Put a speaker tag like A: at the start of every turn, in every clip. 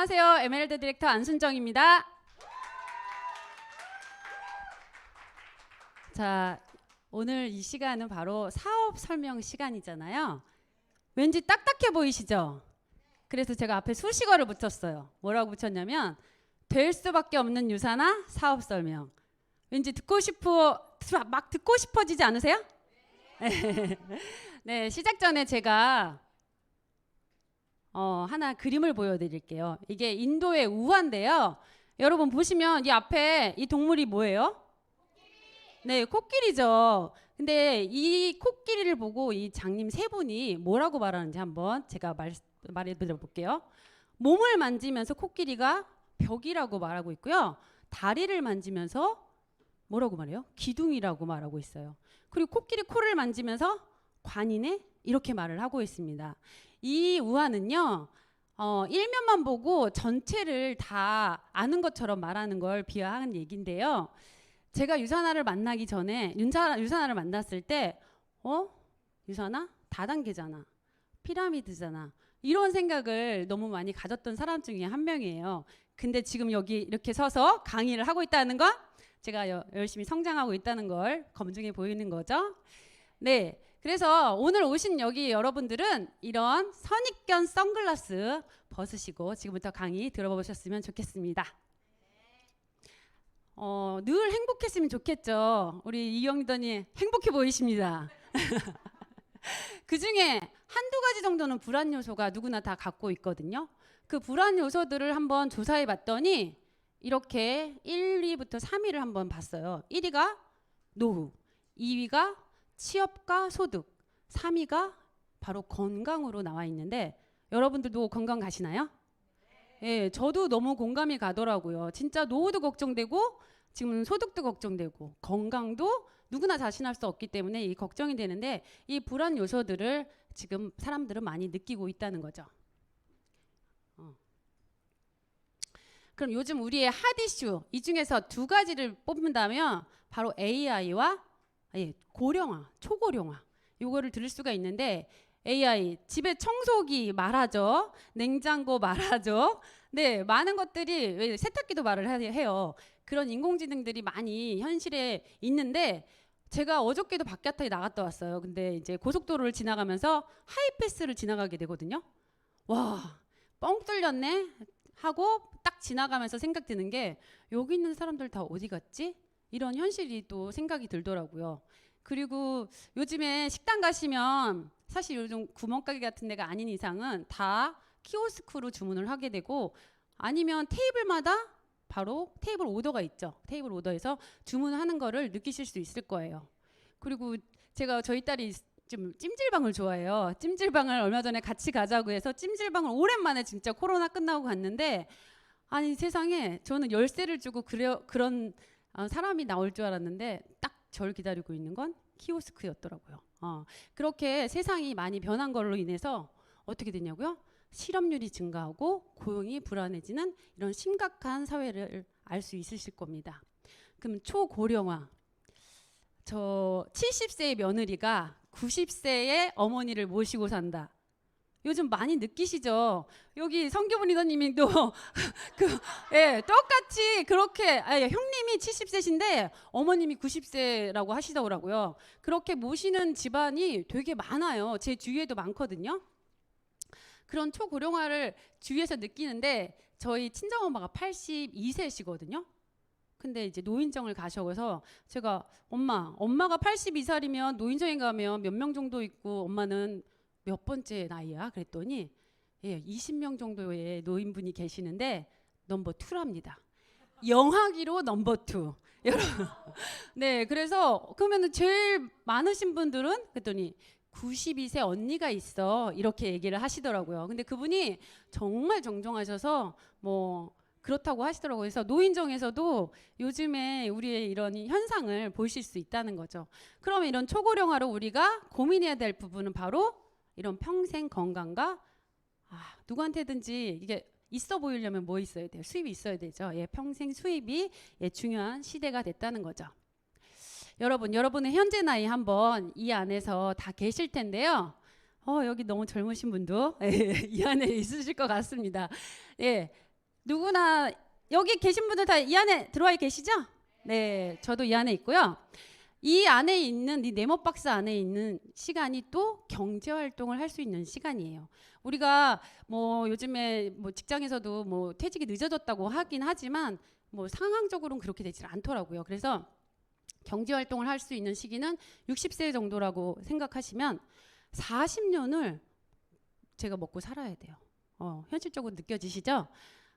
A: 안녕하세요. 에메랄드 디렉터 안순정입니다. 자, 오늘 이 시간은 바로 사업 설명 시간이잖아요. 왠지 딱딱해 보이시죠? 그래서 제가 앞에 수식어를 붙였어요. 뭐라고 붙였냐면 될 수밖에 없는 유사나 사업 설명. 왠지 막 듣고 싶어지지 않으세요? 네, 시작 전에 제가 하나 그림을 보여드릴게요. 이게 인도의 우화인데요. 여러분 보시면 이 앞에 이 동물이 뭐예요? 네, 코끼리죠. 근데 이 코끼리를 보고 이 장님 세 분이 뭐라고 말하는지 한번 제가 말해드려 볼게요. 몸을 만지면서 코끼리가 벽이라고 말하고 있고요. 다리를 만지면서 뭐라고 말해요? 기둥이라고 말하고 있어요. 그리고 코끼리 코를 만지면서 관이네 이렇게 말을 하고 있습니다. 이 우화는요, 일면만 보고 전체를 다 아는 것처럼 말하는 걸 비하한 얘기인데요. 제가 유사나를 만나기 전에 유사나를 만났을 때 유사나? 다단계잖아. 피라미드잖아. 이런 생각을 너무 많이 가졌던 사람 중에 한 명이에요. 근데 지금 여기 이렇게 서서 강의를 하고 있다는 건 제가 열심히 성장하고 있다는 걸 검증해 보이는 거죠. 네. 그래서 오늘 오신 여기 여러분들은 이런 선입견 선글라스 벗으시고 지금부터 강의 들어보셨으면 좋겠습니다. 늘 행복했으면 좋겠죠. 우리 이영 리더님 행복해 보이십니다. 그 중에 한두 가지 정도는 불안 요소가 누구나 다 갖고 있거든요. 그 불안 요소들을 한번 조사해 봤더니 이렇게 1위부터 3위를 한번 봤어요. 1위가 노후, 2위가 취업과 소득, 3위가 바로 건강으로 나와 있는데 여러분들도 건강 가시나요? 예, 저도 너무 공감이 가더라고요. 진짜 노후도 걱정되고 지금 소득도 걱정되고 건강도 누구나 자신할 수 없기 때문에 이 걱정이 되는데 이 불안 요소들을 지금 사람들은 많이 느끼고 있다는 거죠. 그럼 요즘 우리의 핫 이슈 이 중에서 두 가지를 뽑는다면 바로 AI와 고령화, 초고령화 요거를 들을 수가 있는데 AI 집에 청소기 말하죠. 냉장고 말하죠. 네, 많은 것들이 세탁기도 말을 해요. 그런 인공지능들이 많이 현실에 있는데 제가 어저께도 바깥에 나갔다 왔어요. 근데 이제 고속도로를 지나가면서 하이패스를 지나가게 되거든요. 와, 뻥 뚫렸네 하고 딱 지나가면서 생각 드는 게 여기 있는 사람들 다 어디 갔지? 이런 현실이 또 생각이 들더라고요. 그리고 요즘에 식당 가시면 사실 요즘 구멍가게 같은 데가 아닌 이상은 다 키오스크로 주문을 하게 되고 아니면 테이블마다 바로 테이블 오더가 있죠. 테이블 오더에서 주문하는 거를 느끼실 수 있을 거예요. 그리고 제가 저희 딸이 좀 찜질방을 좋아해요. 찜질방을 얼마 전에 같이 가자고 해서 찜질방을 오랜만에 진짜 코로나 끝나고 갔는데 아니 세상에 저는 열쇠를 주고 그런 사람이 나올 줄 알았는데 딱 절 기다리고 있는 건 키오스크였더라고요. 그렇게 세상이 많이 변한 걸로 인해서 어떻게 되냐고요? 실업률이 증가하고 고용이 불안해지는 이런 심각한 사회를 알 수 있으실 겁니다. 그럼 초고령화. 저 70세의 며느리가 90세의 어머니를 모시고 산다. 요즘 많이 느끼시죠? 여기 성교분 리더님도 똑같이 그렇게 형님이 70세신데 어머님이 90세라고 하시더라고요. 그렇게 모시는 집안이 되게 많아요. 제 주위에도 많거든요. 그런 초고령화를 주위에서 느끼는데 저희 친정엄마가 82세시거든요. 근데 이제 노인정을 가셔서 제가 엄마가 82살이면 노인정에 가면 몇 명 정도 있고 엄마는 몇 번째 나이야? 그랬더니 20명 정도의 노인분이 계시는데 넘버 2랍니다. 영하기로 넘버 2. 여러분. 네, 그래서 그러면은 제일 많으신 분들은 그랬더니 92세 언니가 있어. 이렇게 얘기를 하시더라고요. 근데 그분이 정말 정정하셔서 뭐 그렇다고 하시더라고요. 그래서 노인정에서도 요즘에 우리의 이런 현상을 보실 수 있다는 거죠. 그러면 이런 초고령화로 우리가 고민해야 될 부분은 바로 이런 평생 건강과 누구한테든지 이게 있어 보이려면 뭐 있어야 돼요? 수입이 있어야 되죠. 평생 수입이 중요한 시대가 됐다는 거죠. 여러분의 현재 나이 한번 이 안에서 다 계실 텐데요. 여기 너무 젊으신 분도 이 안에 있으실 것 같습니다. 누구나 여기 계신 분들 다 이 안에 들어와 계시죠? 네, 저도 이 안에 있고요. 이 안에 있는 이 네모박스 안에 있는 시간이 또 경제 활동을 할 수 있는 시간이에요. 우리가 뭐 요즘에 뭐 직장에서도 뭐 퇴직이 늦어졌다고 하긴 하지만 뭐 상황적으로는 그렇게 되지 않더라고요. 그래서 경제 활동을 할 수 있는 시기는 60세 정도라고 생각하시면 40년을 제가 먹고 살아야 돼요. 현실적으로 느껴지시죠?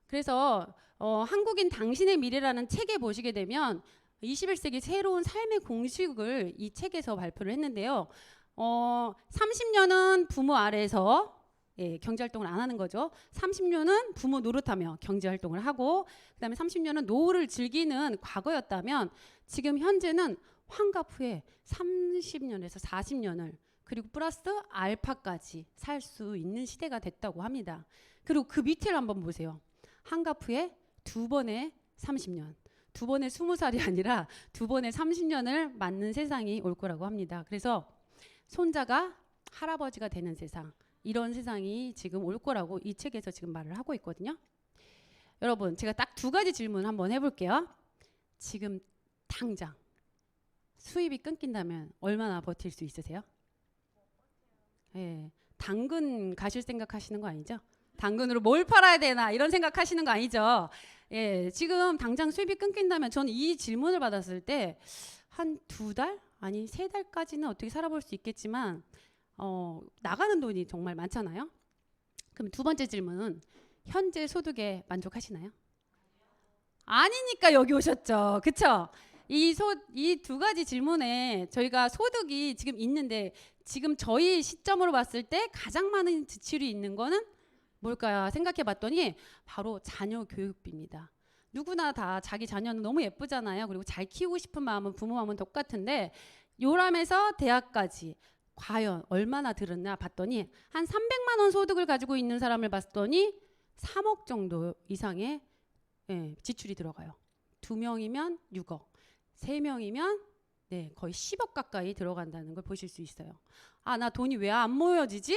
A: 그래서 한국인 당신의 미래라는 책에 보시게 되면 21세기 새로운 삶의 공식을 이 책에서 발표를 했는데요. 30년은 부모 아래에서 경제활동을 안 하는 거죠. 30년은 부모 노릇하며 경제활동을 하고 그다음에 30년은 노후를 즐기는 과거였다면 지금 현재는 환갑 후에 30년에서 40년을 그리고 플러스 알파까지 살 수 있는 시대가 됐다고 합니다. 그리고 그 밑에를 한번 보세요. 환갑 후에 두 번의 30년, 두 번의 20살이 아니라 두 번의 30년을 맞는 세상이 올 거라고 합니다. 그래서 손자가 할아버지가 되는 세상, 이런 세상이 지금 올 거라고 이 책에서 지금 말을 하고 있거든요. 여러분, 제가 딱 두 가지 질문 한번 해볼게요. 지금 당장 수입이 끊긴다면 얼마나 버틸 수 있으세요? 당근 가실 생각하시는 거 아니죠? 당근으로 뭘 팔아야 되나 이런 생각하시는 거 아니죠? 지금 당장 수입이 끊긴다면 저는 이 질문을 받았을 때 한 2달? 아니 3달까지는 어떻게 살아볼 수 있겠지만 나가는 돈이 정말 많잖아요. 그럼 두 번째 질문은 현재 소득에 만족하시나요? 아니니까 여기 오셨죠. 그쵸? 이 두 가지 질문에 저희가 소득이 지금 있는데 지금 저희 시점으로 봤을 때 가장 많은 지출이 있는 거는 뭘까요? 생각해 봤더니 바로 자녀 교육비입니다. 누구나 다 자기 자녀는 너무 예쁘잖아요. 그리고 잘 키우고 싶은 마음은 부모 마음은 똑같은데 요람에서 대학까지 과연 얼마나 들었나 봤더니 한 300만 원 소득을 가지고 있는 사람을 봤더니 3억 정도 이상의 지출이 들어가요. 2명이면 6억, 3명이면 거의 10억 가까이 들어간다는 걸 보실 수 있어요. 아, 나 돈이 왜 안 모여지지?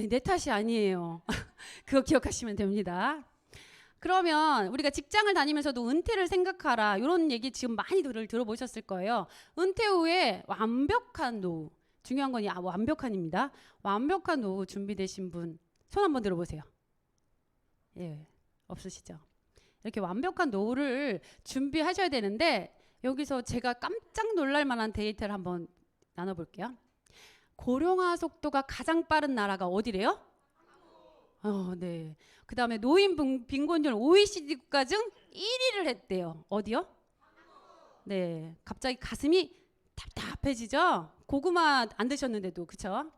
A: 내 탓이 아니에요. 그거 기억하시면 됩니다. 그러면 우리가 직장을 다니면서도 은퇴를 생각하라 이런 얘기 지금 많이 들어보셨을 거예요. 은퇴 후에 완벽한 노후, 중요한 건 완벽한입니다. 완벽한 노후 준비되신 분 손 한번 들어보세요. 없으시죠? 이렇게 완벽한 노후를 준비하셔야 되는데 여기서 제가 깜짝 놀랄 만한 데이터를 한번 나눠볼게요. 고령화 속도가 가장 빠른 나라가 어디래요? 네. 그 다음에 노인 빈곤율 OECD 국가 중 1위를 했대요. 어디요? 네. 갑자기 가슴이 답답해지죠? 고구마 안 드셨는데도, 그쵸?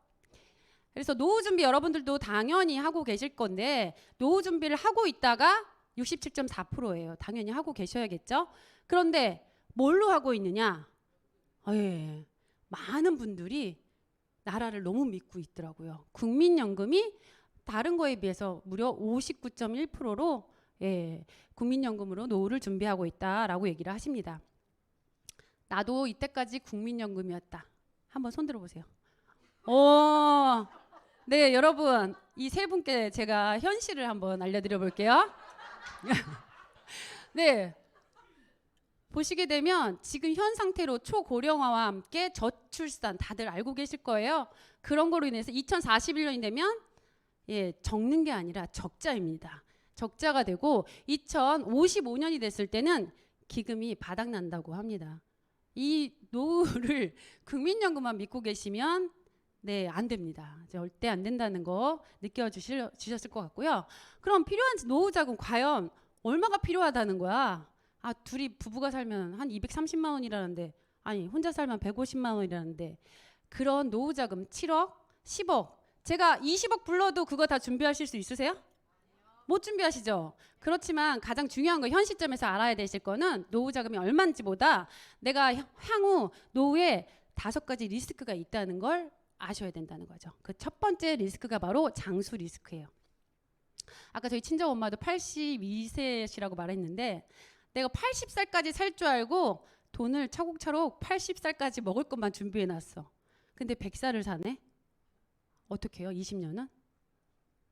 A: 그래서 노후 준비 여러분들도 당연히 하고 계실 건데 노후 준비를 하고 있다가 67.4%예요. 당연히 하고 계셔야겠죠? 그런데 뭘로 하고 있느냐? 많은 분들이 나라를 너무 믿고 있더라고요. 국민연금이 다른 거에 비해서 무려 59.1%로 국민연금으로 노후를 준비하고 있다라고 얘기를 하십니다. 나도 이때까지 국민연금이었다. 한번 손 들어보세요. 네, 여러분 이 세 분께 제가 현실을 한번 알려드려 볼게요. 네, 보시게 되면 지금 현 상태로 초고령화와 함께 저출산 다들 알고 계실 거예요. 그런 거로 인해서 2041년이 되면 적는 게 아니라 적자입니다. 적자가 되고 2055년이 됐을 때는 기금이 바닥난다고 합니다. 이 노후를 국민연금만 믿고 계시면 안 됩니다. 절대 안 된다는 거 느껴주셨을 것 같고요. 그럼 필요한 노후 자금 과연 얼마가 필요하다는 거야? 둘이 부부가 살면 한 230만 원이라는데 아니 혼자 살면 150만 원이라는데 그런 노후 자금 7억, 10억 제가 20억 불러도 그거 다 준비하실 수 있으세요? 못 준비하시죠? 그렇지만 가장 중요한 거 현 시점에서 알아야 되실 거는 노후 자금이 얼마인지보다 내가 향후 노후에 5가지 리스크가 있다는 걸 아셔야 된다는 거죠. 그 첫 번째 리스크가 바로 장수 리스크예요. 아까 저희 친정 엄마도 82세시라고 말했는데 내가 80살까지 살 줄 알고 돈을 차곡차곡 80살까지 먹을 것만 준비해 놨어. 근데 100살을 사네? 어떻게 해요? 20년은?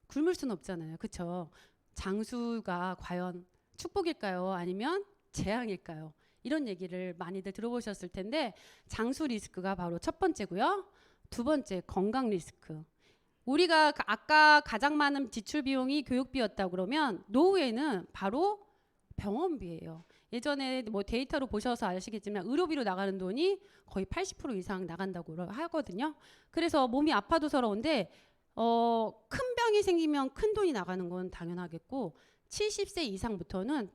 A: 굶을 수는 없잖아요. 그쵸? 장수가 과연 축복일까요? 아니면 재앙일까요? 이런 얘기를 많이들 들어보셨을 텐데 장수 리스크가 바로 첫 번째고요. 두 번째 건강 리스크. 우리가 아까 가장 많은 지출 비용이 교육비였다 그러면 노후에는 바로 병원비예요. 예전에 뭐 데이터로 보셔서 아시겠지만 의료비로 나가는 돈이 거의 80% 이상 나간다고 하거든요. 그래서 몸이 아파도 서러운데 큰 병이 생기면 큰 돈이 나가는 건 당연하겠고 70세 이상부터는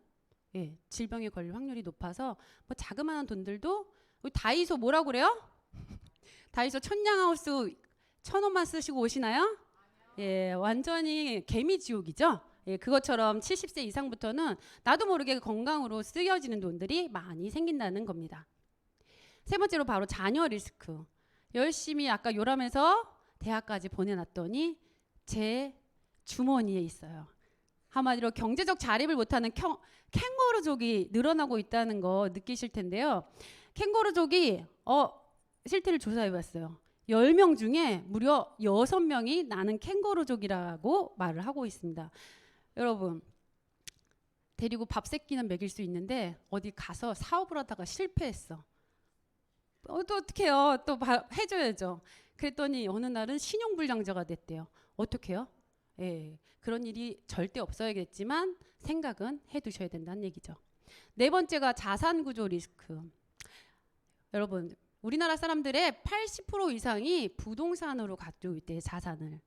A: 질병에 걸릴 확률이 높아서 뭐 자그마한 돈들도 다이소 뭐라고 그래요? 다이소 천냥하우스 1,000원만 쓰시고 오시나요? 예, 완전히 개미지옥이죠. 예, 그것처럼 70세 이상부터는 나도 모르게 건강으로 쓰여지는 돈들이 많이 생긴다는 겁니다. 세 번째로 바로 자녀 리스크. 열심히 아까 요람에서 대학까지 보내놨더니 제 주머니에 있어요. 한마디로 경제적 자립을 못하는 캥거루족이 늘어나고 있다는 거 느끼실 텐데요. 캥거루족이 실태를 조사해봤어요. 10명 중에 무려 6명이 나는 캥거루족이라고 말을 하고 있습니다. 여러분 데리고 밥 새끼는 먹일 수 있는데 어디 가서 사업을 하다가 실패했어. 또 어떡해요? 또 해줘야죠. 그랬더니 어느 날은 신용불량자가 됐대요. 어떡해요? 예, 그런 일이 절대 없어야겠지만 생각은 해두셔야 된다는 얘기죠. 네 번째가 자산구조 리스크. 여러분 우리나라 사람들의 80% 이상이 부동산으로 가지고 있대요. 자산을.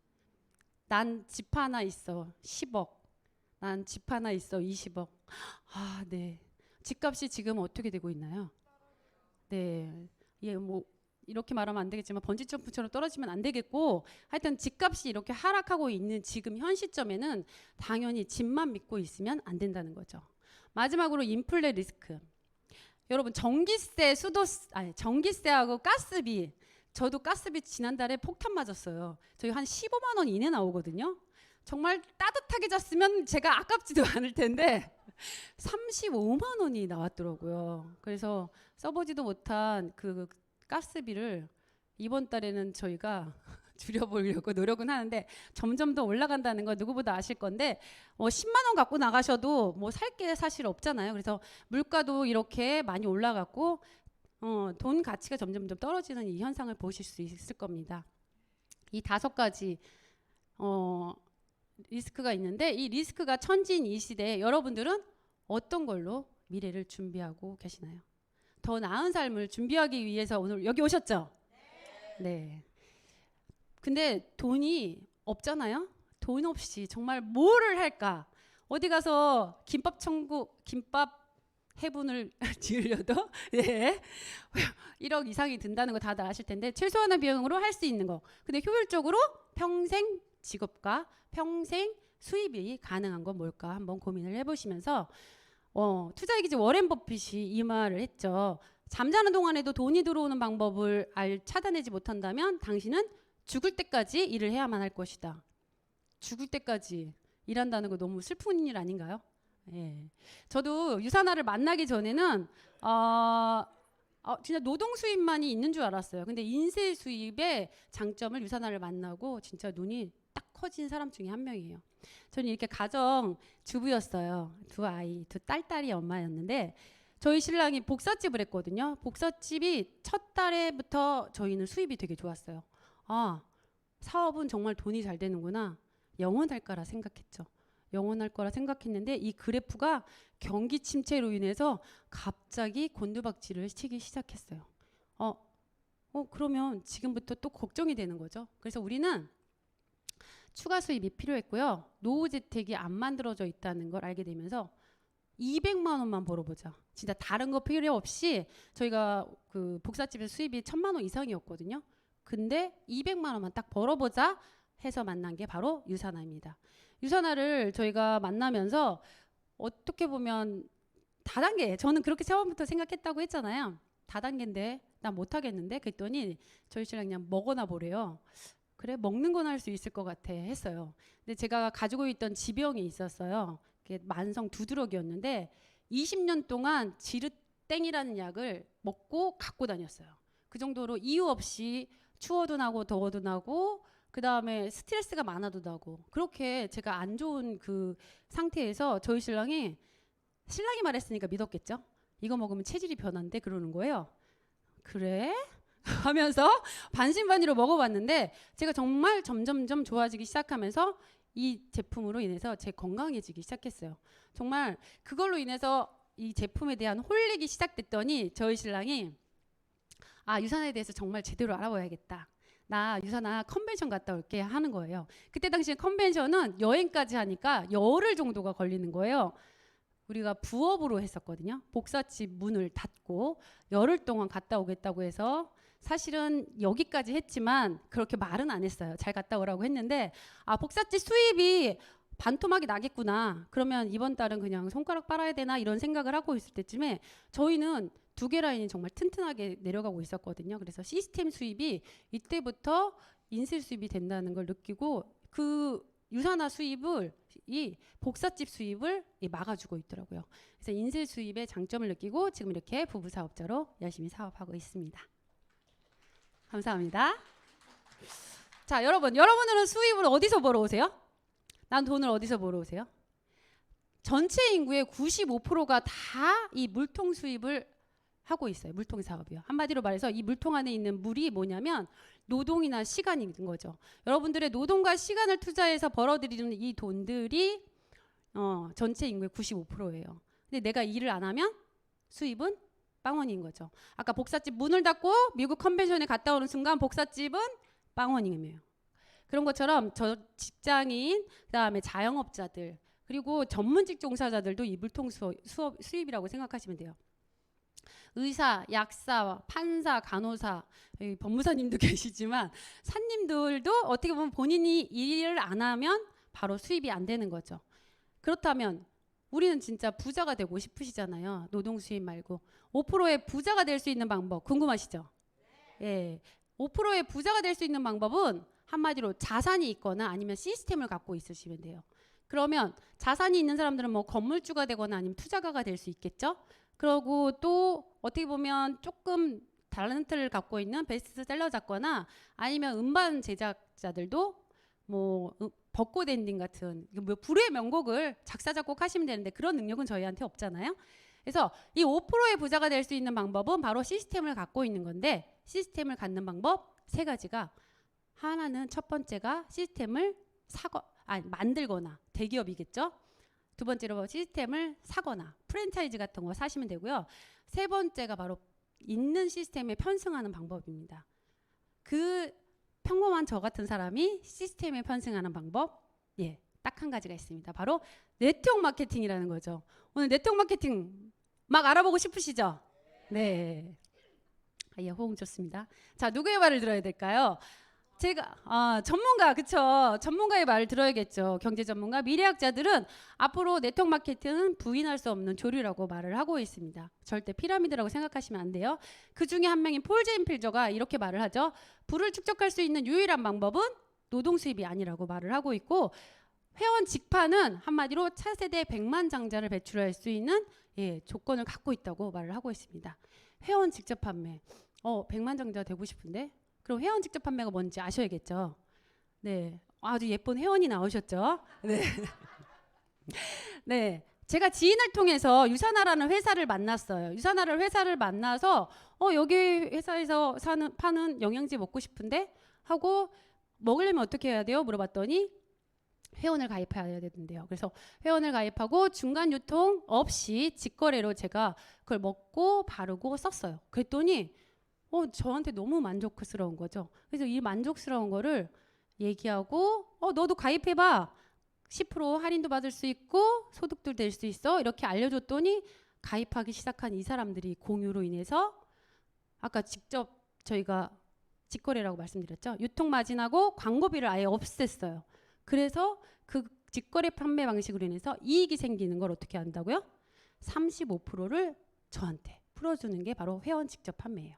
A: 난 집 하나 있어 10억. 난 집 하나 있어 20억. 아, 네. 집값이 지금 어떻게 되고 있나요? 네. 예, 뭐 이렇게 말하면 안 되겠지만 번지 점프처럼 떨어지면 안 되겠고 하여튼 집값이 이렇게 하락하고 있는 지금 현 시점에는 당연히 집만 믿고 있으면 안 된다는 거죠. 마지막으로 인플레 리스크. 여러분 전기세하고 가스비. 저도 가스비 지난달에 폭탄 맞았어요. 저희 한 15만 원 이내 나오거든요. 정말 따뜻하게 잤으면 제가 아깝지도 않을 텐데 35만 원이 나왔더라고요. 그래서 써보지도 못한 그 가스비를 이번 달에는 저희가 줄여보려고 노력은 하는데 점점 더 올라간다는 거 누구보다 아실 건데 10만 원 갖고 나가셔도 뭐 살 게 사실 없잖아요. 그래서 물가도 이렇게 많이 올라갔고 돈 가치가 점점 더 떨어지는 이 현상을 보실 수 있을 겁니다. 이 5가지 리스크가 있는데 이 리스크가 천지인 이 시대에 여러분들은 어떤 걸로 미래를 준비하고 계시나요? 더 나은 삶을 준비하기 위해서 오늘 여기 오셨죠? 네. 근데 돈이 없잖아요? 돈 없이 정말 뭐를 할까? 어디 가서 김밥 해분을 지으려도 1억 이상이 든다는 거 다들 아실 텐데 최소한의 비용으로 할 수 있는 거. 근데 효율적으로 평생 직업과 평생 수입이 가능한 건 뭘까 한번 고민을 해보시면서 투자의 기지 워렌 버핏이 이 말을 했죠. 잠자는 동안에도 돈이 들어오는 방법을 찾아내지 못한다면 당신은 죽을 때까지 일을 해야만 할 것이다. 죽을 때까지 일한다는 거 너무 슬픈 일 아닌가요? 예. 저도 유사나를 만나기 전에는 진짜 노동 수입만이 있는 줄 알았어요. 근데 인세 수입의 장점을 유사나를 만나고 진짜 눈이 딱 커진 사람 중에 한 명이에요. 저는 이렇게 가정 주부였어요. 2 딸딸이 엄마였는데 저희 신랑이 복사집을 했거든요. 복사집이 첫 달에부터 저희는 수입이 되게 좋았어요. 사업은 정말 돈이 잘 되는구나. 영원할 거라 생각했죠. 영원할 거라 생각했는데 이 그래프가 경기 침체로 인해서 갑자기 곤두박질을 치기 시작했어요. 그러면 지금부터 또 걱정이 되는 거죠. 그래서 우리는 추가 수입이 필요했고요. 노후재택이 안 만들어져 있다는 걸 알게 되면서 200만 원만 벌어보자. 진짜 다른 거 필요 없이 저희가 그 복사집에서 수입이 1,000만 원 이상이었거든요. 근데 200만 원만 딱 벌어보자 해서 만난 게 바로 유사나입니다. 유사나를 저희가 만나면서 어떻게 보면 다단계, 저는 그렇게 처음부터 생각했다고 했잖아요. 다단계인데 난 못하겠는데 그랬더니 저희 신랑 그냥 먹어나 보래요. 그래 먹는 건 할 수 있을 것 같아 했어요. 근데 제가 가지고 있던 지병이 있었어요. 그게 만성 두드러기였는데 20년 동안 지르땡이라는 약을 먹고 갖고 다녔어요. 그 정도로 이유 없이 추워도 나고 더워도 나고 그 다음에 스트레스가 많아도 나고 그렇게 제가 안 좋은 그 상태에서 저희 신랑이 말했으니까 믿었겠죠. 이거 먹으면 체질이 변한대 그러는 거예요. 그래? 하면서 반신반의로 먹어봤는데 제가 정말 점점점 좋아지기 시작하면서 이 제품으로 인해서 제 건강해지기 시작했어요. 정말 그걸로 인해서 이 제품에 대한 홀릭이 시작됐더니 저희 신랑이 유산에 대해서 정말 제대로 알아봐야겠다. 나 유산아 컨벤션 갔다 올게 하는 거예요. 그때 당시에 컨벤션은 여행까지 하니까 열흘 정도가 걸리는 거예요. 우리가 부업으로 했었거든요. 복사집 문을 닫고 열흘 동안 갔다 오겠다고 해서 사실은 여기까지 했지만 그렇게 말은 안 했어요. 잘 갔다 오라고 했는데 복사집 수입이 반토막이 나겠구나. 그러면 이번 달은 그냥 손가락 빨아야 되나 이런 생각을 하고 있을 때쯤에 저희는 2개 라인이 정말 튼튼하게 내려가고 있었거든요. 그래서 시스템 수입이 이때부터 인쇄 수입이 된다는 걸 느끼고 그 유산화 수입을 이 복사집 수입을 막아주고 있더라고요. 그래서 인쇄 수입의 장점을 느끼고 지금 이렇게 부부 사업자로 열심히 사업하고 있습니다. 감사합니다. 자, 여러분들은 수입을 어디서 벌어오세요? 난 돈을 어디서 벌어오세요? 전체 인구의 95%가 다 이 물통 수입을 하고 있어요. 물통 사업이요. 한마디로 말해서 이 물통 안에 있는 물이 뭐냐면 노동이나 시간인 거죠. 여러분들의 노동과 시간을 투자해서 벌어들이는 이 돈들이 전체 인구의 95%예요. 근데 내가 일을 안 하면 수입은 빵원인 거죠. 아까 복사집 문을 닫고 미국 컨벤션에 갔다 오는 순간 복사집은 빵원이에요. 그런 것처럼 저 직장인, 그다음에 자영업자들, 그리고 전문직 종사자들도 이 물통 수입이라고 생각하시면 돼요. 의사, 약사, 판사, 간호사, 법무사님도 계시지만 산님들도 어떻게 보면 본인이 일을 안 하면 바로 수입이 안 되는 거죠. 그렇다면 우리는 진짜 부자가 되고 싶으시잖아요. 노동 수입 말고 5%의 부자가 될 수 있는 방법 궁금하시죠? 예, 5%의 부자가 될 수 있는 방법은 한마디로 자산이 있거나 아니면 시스템을 갖고 있으시면 돼요. 그러면 자산이 있는 사람들은 뭐 건물주가 되거나 아니면 투자가가 될 수 있겠죠. 그리고 또 어떻게 보면 조금 탤런트를 갖고 있는 베스트셀러 작가나 아니면 음반 제작자들도 뭐 벚꽃 엔딩 같은 뭐 불후의 명곡을 작사 작곡하시면 되는데 그런 능력은 저희한테 없잖아요. 그래서 이 5%의 부자가 될 수 있는 방법은 바로 시스템을 갖고 있는 건데 시스템을 갖는 방법 3가지가 하나는 첫 번째가 시스템을 만들거나 대기업이겠죠. 두 번째로 시스템을 사거나 프랜차이즈 같은 거 사시면 되고요. 3번째가 바로 있는 시스템에 편승하는 방법입니다. 그 평범한 저 같은 사람이 시스템에 편승하는 방법 딱 한 가지가 있습니다. 바로 네트워크 마케팅이라는 거죠. 오늘 네트워크 마케팅 막 알아보고 싶으시죠? 네. 호응 좋습니다. 자, 누구의 말을 들어야 될까요? 제가 전문가 그쵸? 전문가의 말을 들어야겠죠. 경제 전문가, 미래학자들은 앞으로 네트워크 마케팅은 부인할 수 없는 조류라고 말을 하고 있습니다. 절대 피라미드라고 생각하시면 안 돼요. 그 중에 한 명인 폴 제인 필저가 이렇게 말을 하죠. 부를 축적할 수 있는 유일한 방법은 노동 수입이 아니라고 말을 하고 있고 회원 직파는 한마디로 차세대 100만 장자를 배출할 수 있는 조건을 갖고 있다고 말을 하고 있습니다. 회원 직접 판매 100만 장자 되고 싶은데 그럼 회원 직접 판매가 뭔지 아셔야겠죠. 네, 아주 예쁜 회원이 나오셨죠. 네, 네, 제가 지인을 통해서 유산화라는 회사를 만났어요. 유산화를 회사를 만나서 여기 회사에서 파는 영양제 먹고 싶은데 하고 먹으려면 어떻게 해야 돼요? 물어봤더니 회원을 가입해야 되는데요. 그래서 회원을 가입하고 중간 유통 없이 직거래로 제가 그걸 먹고 바르고 썼어요. 그랬더니 저한테 너무 만족스러운 거죠. 그래서 이 만족스러운 거를 얘기하고 너도 가입해봐. 10% 할인도 받을 수 있고 소득도 될 수 있어. 이렇게 알려줬더니 가입하기 시작한 이 사람들이 공유로 인해서 아까 직접 저희가 직거래라고 말씀드렸죠. 유통마진하고 광고비를 아예 없앴어요. 그래서 그 직거래 판매 방식으로 인해서 이익이 생기는 걸 어떻게 한다고요? 35%를 저한테 풀어주는 게 바로 회원 직접 판매예요.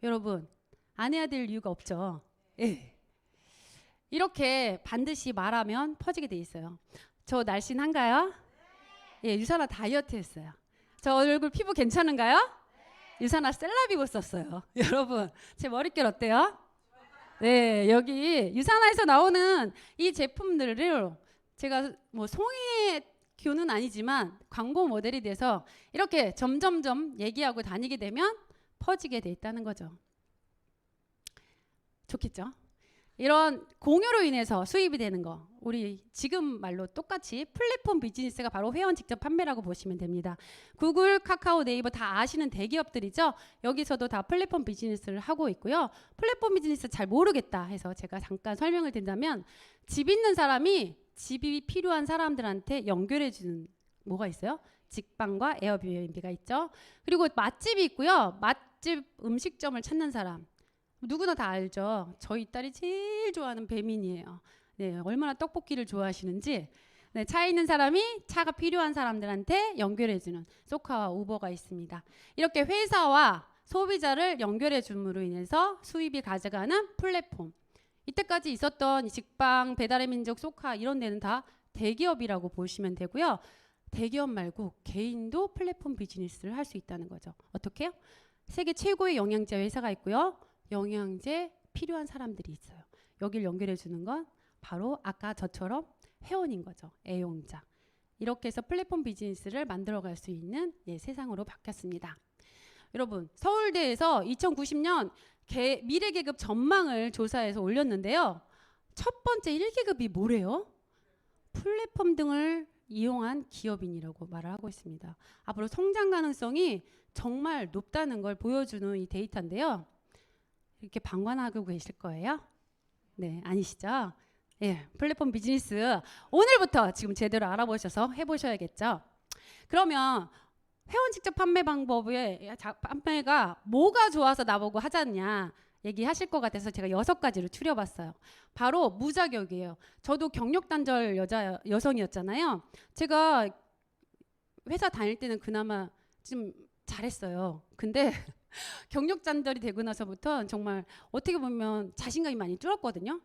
A: 여러분 안 해야 될 이유가 없죠. 이렇게 반드시 말하면 퍼지게 돼 있어요. 저 날씬한가요? 유산화 다이어트 했어요. 저 얼굴 피부 괜찮은가요? 유산화 셀라비고 썼어요. 여러분 제 머릿결 어때요? 네, 여기 유산화에서 나오는 이 제품들을 제가 뭐 송혜교는 아니지만 광고 모델이 돼서 이렇게 점점점 얘기하고 다니게 되면 퍼지게 돼 있다는 거죠. 좋겠죠? 이런 공유로 인해서 수입이 되는 거, 우리 지금 말로 똑같이 플랫폼 비즈니스가 바로 회원 직접 판매라고 보시면 됩니다. 구글, 카카오, 네이버 다 아시는 대기업들이죠. 여기서도 다 플랫폼 비즈니스를 하고 있고요. 플랫폼 비즈니스 잘 모르겠다 해서 제가 잠깐 설명을 드린다면, 집 있는 사람이 집이 필요한 사람들한테 연결해 주는 뭐가 있어요? 직방과 에어비앤비가 있죠. 그리고 맛집이 있고요. 맛집 음식점을 찾는 사람, 누구나 다 알죠. 저희 딸이 제일 좋아하는 배민이에요. 네, 얼마나 떡볶이를 좋아하시는지. 네, 차 있는 사람이 차가 필요한 사람들한테 연결해주는 소카와 우버가 있습니다. 이렇게 회사와 소비자를 연결해줌으로 인해서 수입이 가져가는 플랫폼. 이때까지 있었던 직방, 배달의 민족, 소카 이런 데는 다 대기업이라고 보시면 되고요. 대기업 말고 개인도 플랫폼 비즈니스를 할 수 있다는 거죠. 어떻게요? 세계 최고의 영양제 회사가 있고요. 영양제 필요한 사람들이 있어요. 여길 연결해 주는 건 바로 아까 저처럼 회원인 거죠. 애용자. 이렇게 해서 플랫폼 비즈니스를 만들어갈 수 있는 세상으로 바뀌었습니다. 여러분, 서울대에서 2090년 미래계급 전망을 조사해서 올렸는데요. 첫 번째 1계급이 뭐래요? 플랫폼 등을 이용한 기업인이라고 말을 하고 있습니다. 앞으로 성장 가능성이 정말 높다는 걸 보여주는 이 데이터인데요. 이렇게 방관하고 계실 거예요? 네, 아니시죠? 예, 플랫폼 비즈니스 오늘부터 지금 제대로 알아보셔서 해보셔야겠죠. 그러면 회원 직접 판매 방법에 판매가 뭐가 좋아서 나보고 하자냐 얘기하실 것 같아서 제가 6가지를 추려봤어요. 바로 무자격이에요. 저도 경력 단절 여성이었잖아요. 제가 회사 다닐 때는 그나마 좀 잘했어요. 근데 경력 단절이 되고 나서부터 정말 어떻게 보면 자신감이 많이 줄었거든요.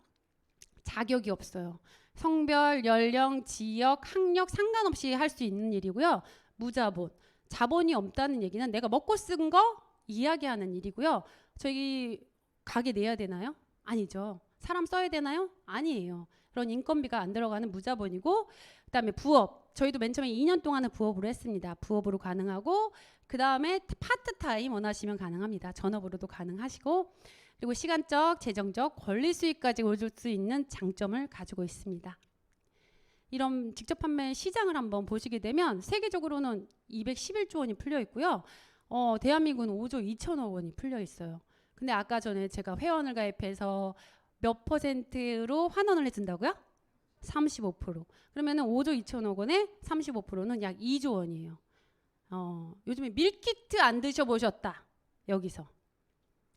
A: 자격이 없어요. 성별, 연령, 지역, 학력 상관없이 할 수 있는 일이고요. 무자본. 자본이 없다는 얘기는 내가 먹고 쓴 거 이야기하는 일이고요. 저희 가게 내야 되나요? 아니죠. 사람 써야 되나요? 아니에요. 그런 인건비가 안 들어가는 무자본이고, 그다음에 부업. 저희도 맨 처음에 2년 동안은 부업으로 했습니다. 부업으로 가능하고, 그 다음에 파트타임 원하시면 가능합니다. 전업으로도 가능하시고, 그리고 시간적, 재정적, 권리 수익까지 얻을 수 있는 장점을 가지고 있습니다. 이런 직접 판매 시장을 한번 보시게 되면 세계적으로는 211조 원이 풀려 있고요. 대한민국은 5조 2천억 원이 풀려 있어요. 근데 아까 전에 제가 회원을 가입해서 몇 퍼센트로 환원을 해준다고요? 35%. 그러면은 5조 2천억 원에 35%는 약 2조 원이에요. 요즘에 밀키트 안 드셔보셨다. 여기서.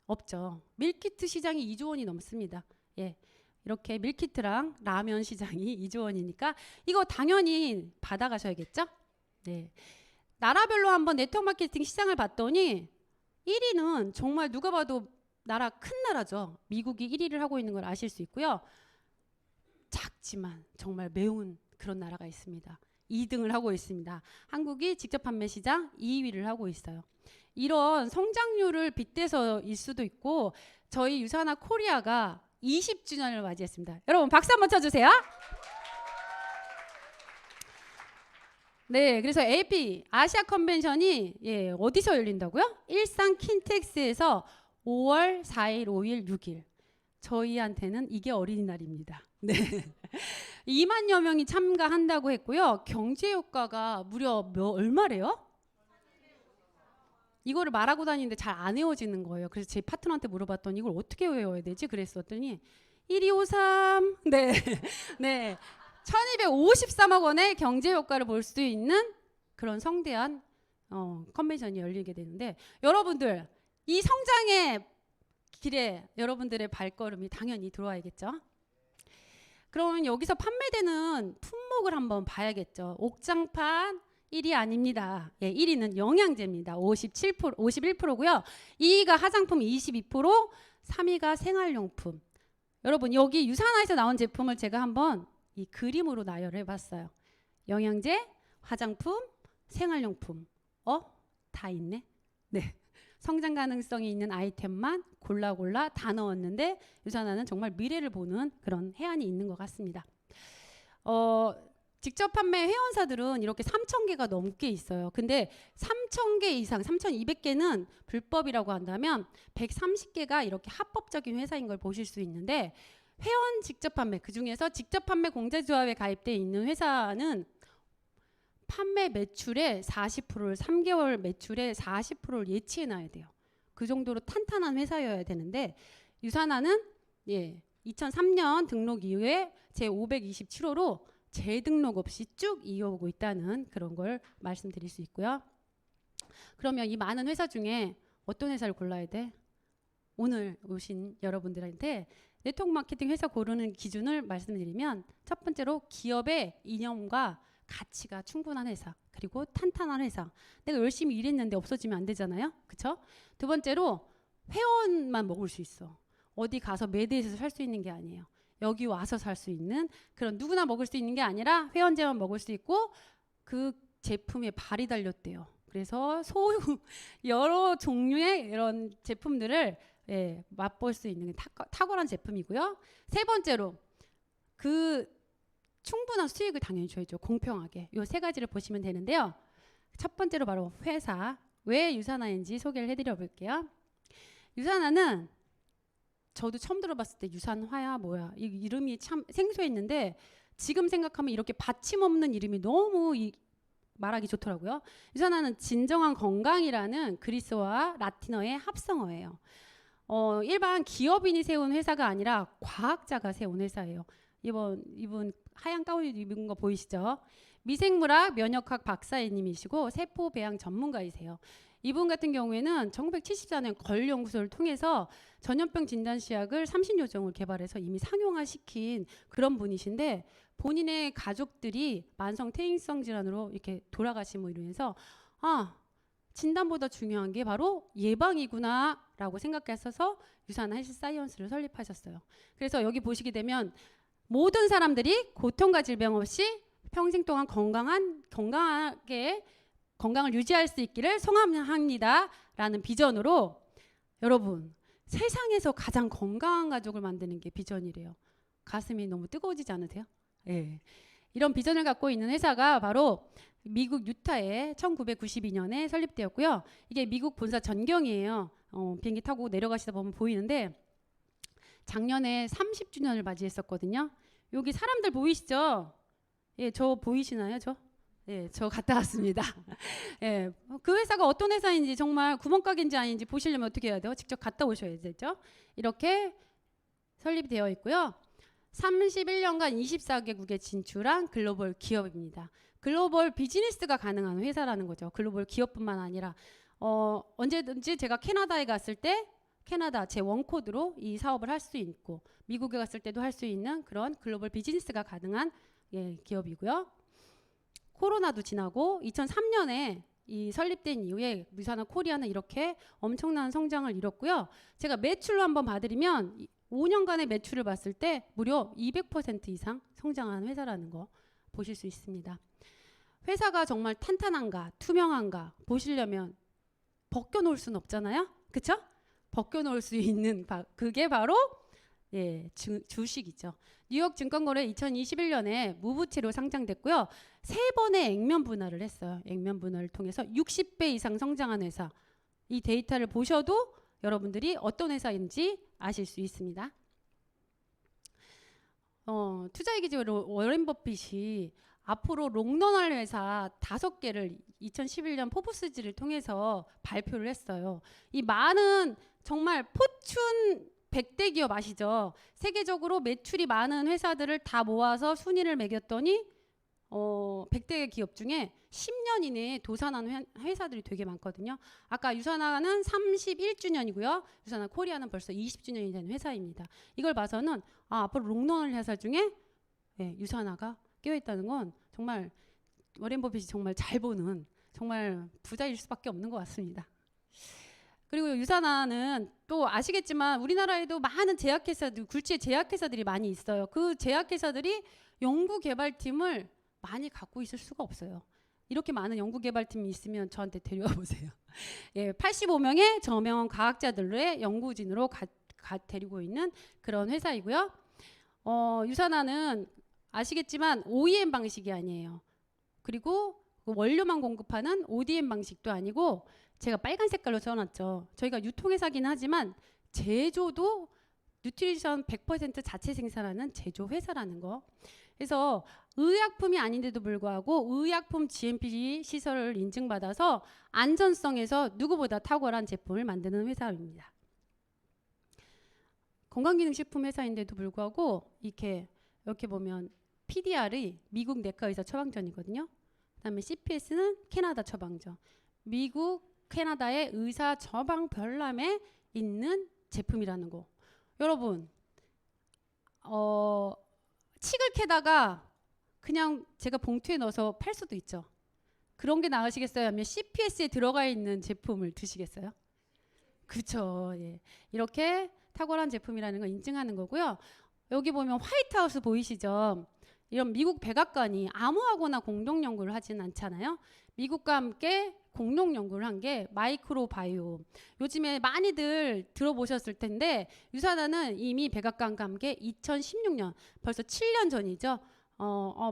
A: 없죠. 밀키트 시장이 2조 원이 넘습니다. 예. 이렇게 밀키트랑 라면 시장이 2조 원이니까 이거 당연히 받아가셔야겠죠? 네. 나라별로 한번 네트워크 마케팅 시장을 봤더니 1위는 정말 누가 봐도 큰 나라죠. 미국이 1위를 하고 있는 걸 아실 수 있고요. 작지만 정말 매운 그런 나라가 있습니다. 2등을 하고 있습니다. 한국이 직접 판매 시장 2위를 하고 있어요. 이런 성장률을 빗대서일 수도 있고, 저희 유산화 코리아가 20주년을 맞이했습니다. 여러분 박수 한번 쳐주세요. 네, 그래서 AP 아시아 컨벤션이 어디서 열린다고요? 일산 킨텍스에서 5월 4일, 5일, 6일. 저희한테는 이게 어린이날입니다. 네. 2만여 명이 참가한다고 했고요. 경제 효과가 무려 얼마래요? 이거를 말하고 다니는데 잘 안 외워지는 거예요. 그래서 제 파트너한테 물어봤더니 이걸 어떻게 외워야 되지? 그랬었더니 1253 네. 네. 1253억 원의 경제 효과를 볼 수 있는 그런 성대한 컨벤션이 열리게 되는데, 여러분들 이 성장의 길에 여러분들의 발걸음이 당연히 들어와야겠죠. 그러면 여기서 판매되는 품목을 한번 봐야겠죠. 옥장판 1위 아닙니다. 1위는 영양제입니다. 51%고요. 2위가 화장품 22%, 3위가 생활용품. 여러분 여기 유산화에서 나온 제품을 제가 한번 이 그림으로 나열을 해봤어요. 영양제, 화장품, 생활용품. 다 있네. 네. 성장 가능성이 있는 아이템만 골라 다 넣었는데 유산화는 정말 미래를 보는 그런 해안이 있는 것 같습니다. 직접 판매 회원사들은 이렇게 3,000개가 넘게 있어요. 근데 3,000개 이상, 3,200개는 불법이라고 한다면 130개가 이렇게 합법적인 회사인 걸 보실 수 있는데, 회원 직접 판매, 그중에서 직접 판매 공제조합에 가입되어 있는 회사는 판매 매출의 40%를 3개월 매출의 40%를 예치해 놔야 돼요. 그 정도로 탄탄한 회사여야 되는데, 유산화는 2003년 등록 이후에 제 527호로 재등록 없이 쭉 이어오고 있다는 그런 걸 말씀드릴 수 있고요. 그러면 이 많은 회사 중에 어떤 회사를 골라야 돼? 오늘 오신 여러분들한테 네트워크 마케팅 회사 고르는 기준을 말씀드리면, 첫 번째로 기업의 이념과 가치가 충분한 회사, 그리고 탄탄한 회사. 내가 열심히 일했는데 없어지면 안 되잖아요. 그쵸? 두 번째로 회원만 먹을 수 있어. 어디 가서 매대에서 살 수 있는 게 아니에요. 여기 와서 살 수 있는, 그런 누구나 먹을 수 있는 게 아니라 회원제만 먹을 수 있고, 그 제품에 발이 달렸대요. 그래서 여러 종류의 이런 제품들을 맛볼 수 있는 탁월한 제품이고요. 세 번째로 그 충분한 수익을 당연히 줘야죠. 공평하게. 이 세 가지를 보시면 되는데요. 첫 번째로 바로 회사, 왜 유산화인지 소개를 해드려 볼게요. 유산화는 저도 처음 들어봤을 때 유산화야 뭐야, 이 이름이 참 생소했는데, 지금 생각하면 이렇게 받침없는 이름이 너무 말하기 좋더라고요. 유산화는 진정한 건강이라는 그리스어와 라틴어의 합성어예요. 일반 기업인이 세운 회사가 아니라 과학자가 세운 회사예요. 이분 하얀 가운 입은 거 보이시죠? 미생물학 면역학 박사님이시고 세포 배양 전문가이세요. 이분 같은 경우에는 1974년 걸 연구소를 통해서 전염병 진단 시약을 30여 종을 개발해서 이미 상용화시킨 그런 분이신데, 본인의 가족들이 만성 퇴행성 질환으로 이렇게 돌아가시고 이러면서 진단보다 중요한 게 바로 예방이구나라고 생각하셔서 유산화 헬스 사이언스를 설립하셨어요. 그래서 여기 보시게 되면 모든 사람들이 고통과 질병 없이 평생 동안 건강하게 건강을 유지할 수 있기를 소망합니다 라는 비전으로, 여러분 세상에서 가장 건강한 가족을 만드는 게 비전이래요. 가슴이 너무 뜨거워지지 않으세요? 예. 이런 비전을 갖고 있는 회사가 바로 미국 유타에 1992년에 설립되었고요. 이게 미국 본사 전경이에요. 비행기 타고 내려가시다 보면 보이는데, 작년에 30주년을 맞이했었거든요. 여기 사람들 보이시죠? 예, 저 보이시나요? 저 갔다 왔습니다. 예, 그 회사가 어떤 회사인지, 정말 구멍가게인지 아닌지 보시려면 어떻게 해야 돼요? 직접 갔다 오셔야 되죠. 이렇게 설립되어 있고요. 31년간 24개국에 진출한 글로벌 기업입니다. 글로벌 비즈니스가 가능한 회사라는 거죠. 글로벌 기업뿐만 아니라 언제든지 제가 캐나다에 갔을 때 캐나다 제 원코드로 이 사업을 할 수 있고, 미국에 갔을 때도 할 수 있는 그런 글로벌 비즈니스가 가능한 기업이고요. 코로나도 지나고 2003년에 이 설립된 이후에 유산화 코리아는 이렇게 엄청난 성장을 이뤘고요. 제가 매출로 한번 봐드리면 5년간의 매출을 봤을 때 무려 200% 이상 성장한 회사라는 거 보실 수 있습니다. 회사가 정말 탄탄한가, 투명한가 보시려면 벗겨놓을 수는 없잖아요. 그쵸? 벗겨놓을 수 있는 그게 바로 주식이죠. 뉴욕 증권거래 2021년에 무부채로 상장됐고요. 3번의 액면 분할을 했어요. 액면 분할을 통해서 60배 이상 성장한 회사. 이 데이터를 보셔도 여러분들이 어떤 회사인지 아실 수 있습니다. 투자의 기지 워렌 버핏이 앞으로 롱런할 회사 5개를 2011년 포브스지를 통해서 발표를 했어요. 이 많은 정말 포춘 100대 기업 아시죠? 세계적으로 매출이 많은 회사들을 다 모아서 순위를 매겼더니 100대 기업 중에 10년 이내에 도산한 회사들이 되게 많거든요. 아까 유산화는 31주년이고요. 유산화 코리아는 벌써 20주년이 된 회사입니다. 이걸 봐서는 앞으로 롱런할 회사 중에 유산화가 끼어있다는 건 정말 워렌 버핏이 정말 잘 보는 정말 부자일 수밖에 없는 것 같습니다. 그리고 유산화는 또 아시겠지만 우리나라에도 많은 제약회사들, 굴지의 제약회사들이 많이 있어요. 그 제약회사들이 연구개발팀을 많이 갖고 있을 수가 없어요. 이렇게 많은 연구개발팀이 있으면 저한테 데려와 보세요. 예, 85명의 저명 과학자들의 연구진으로 데리고 있는 그런 회사이고요. 유산화는 아시겠지만 OEM 방식이 아니에요. 그리고 원료만 공급하는 ODM 방식도 아니고, 제가 빨간 색깔로 써놨죠. 저희가 유통회사긴 하지만 제조도 뉴트리션 100% 자체 생산하는 제조 회사라는 거. 그래서 의약품이 아닌데도 불구하고 의약품 GMP 시설을 인증받아서 안전성에서 누구보다 탁월한 제품을 만드는 회사입니다. 건강기능식품 회사인데도 불구하고 이렇게 보면 PDR이 미국 내과의사 처방전이거든요. 그다음에 CPS는 캐나다 처방전. 미국, 캐나다의 의사 처방 별남에 있는 제품이라는 거. 여러분, 칡을 캐다가 그냥 제가 봉투에 넣어서 팔 수도 있죠. 그런 게 나으시겠어요? 아니면 CPS에 들어가 있는 제품을 드시겠어요? 그렇죠. 예. 이렇게 탁월한 제품이라는 걸 인증하는 거고요. 여기 보면 화이트하우스 보이시죠? 이런 미국 백악관이 아무하고나 공동 연구를 하진 않잖아요. 미국과 함께 공동 연구를 한 게 마이크로바이옴. 요즘에 많이들 들어보셨을 텐데, 유산화는 이미 백악관과 함께 2016년, 벌써 7년 전이죠.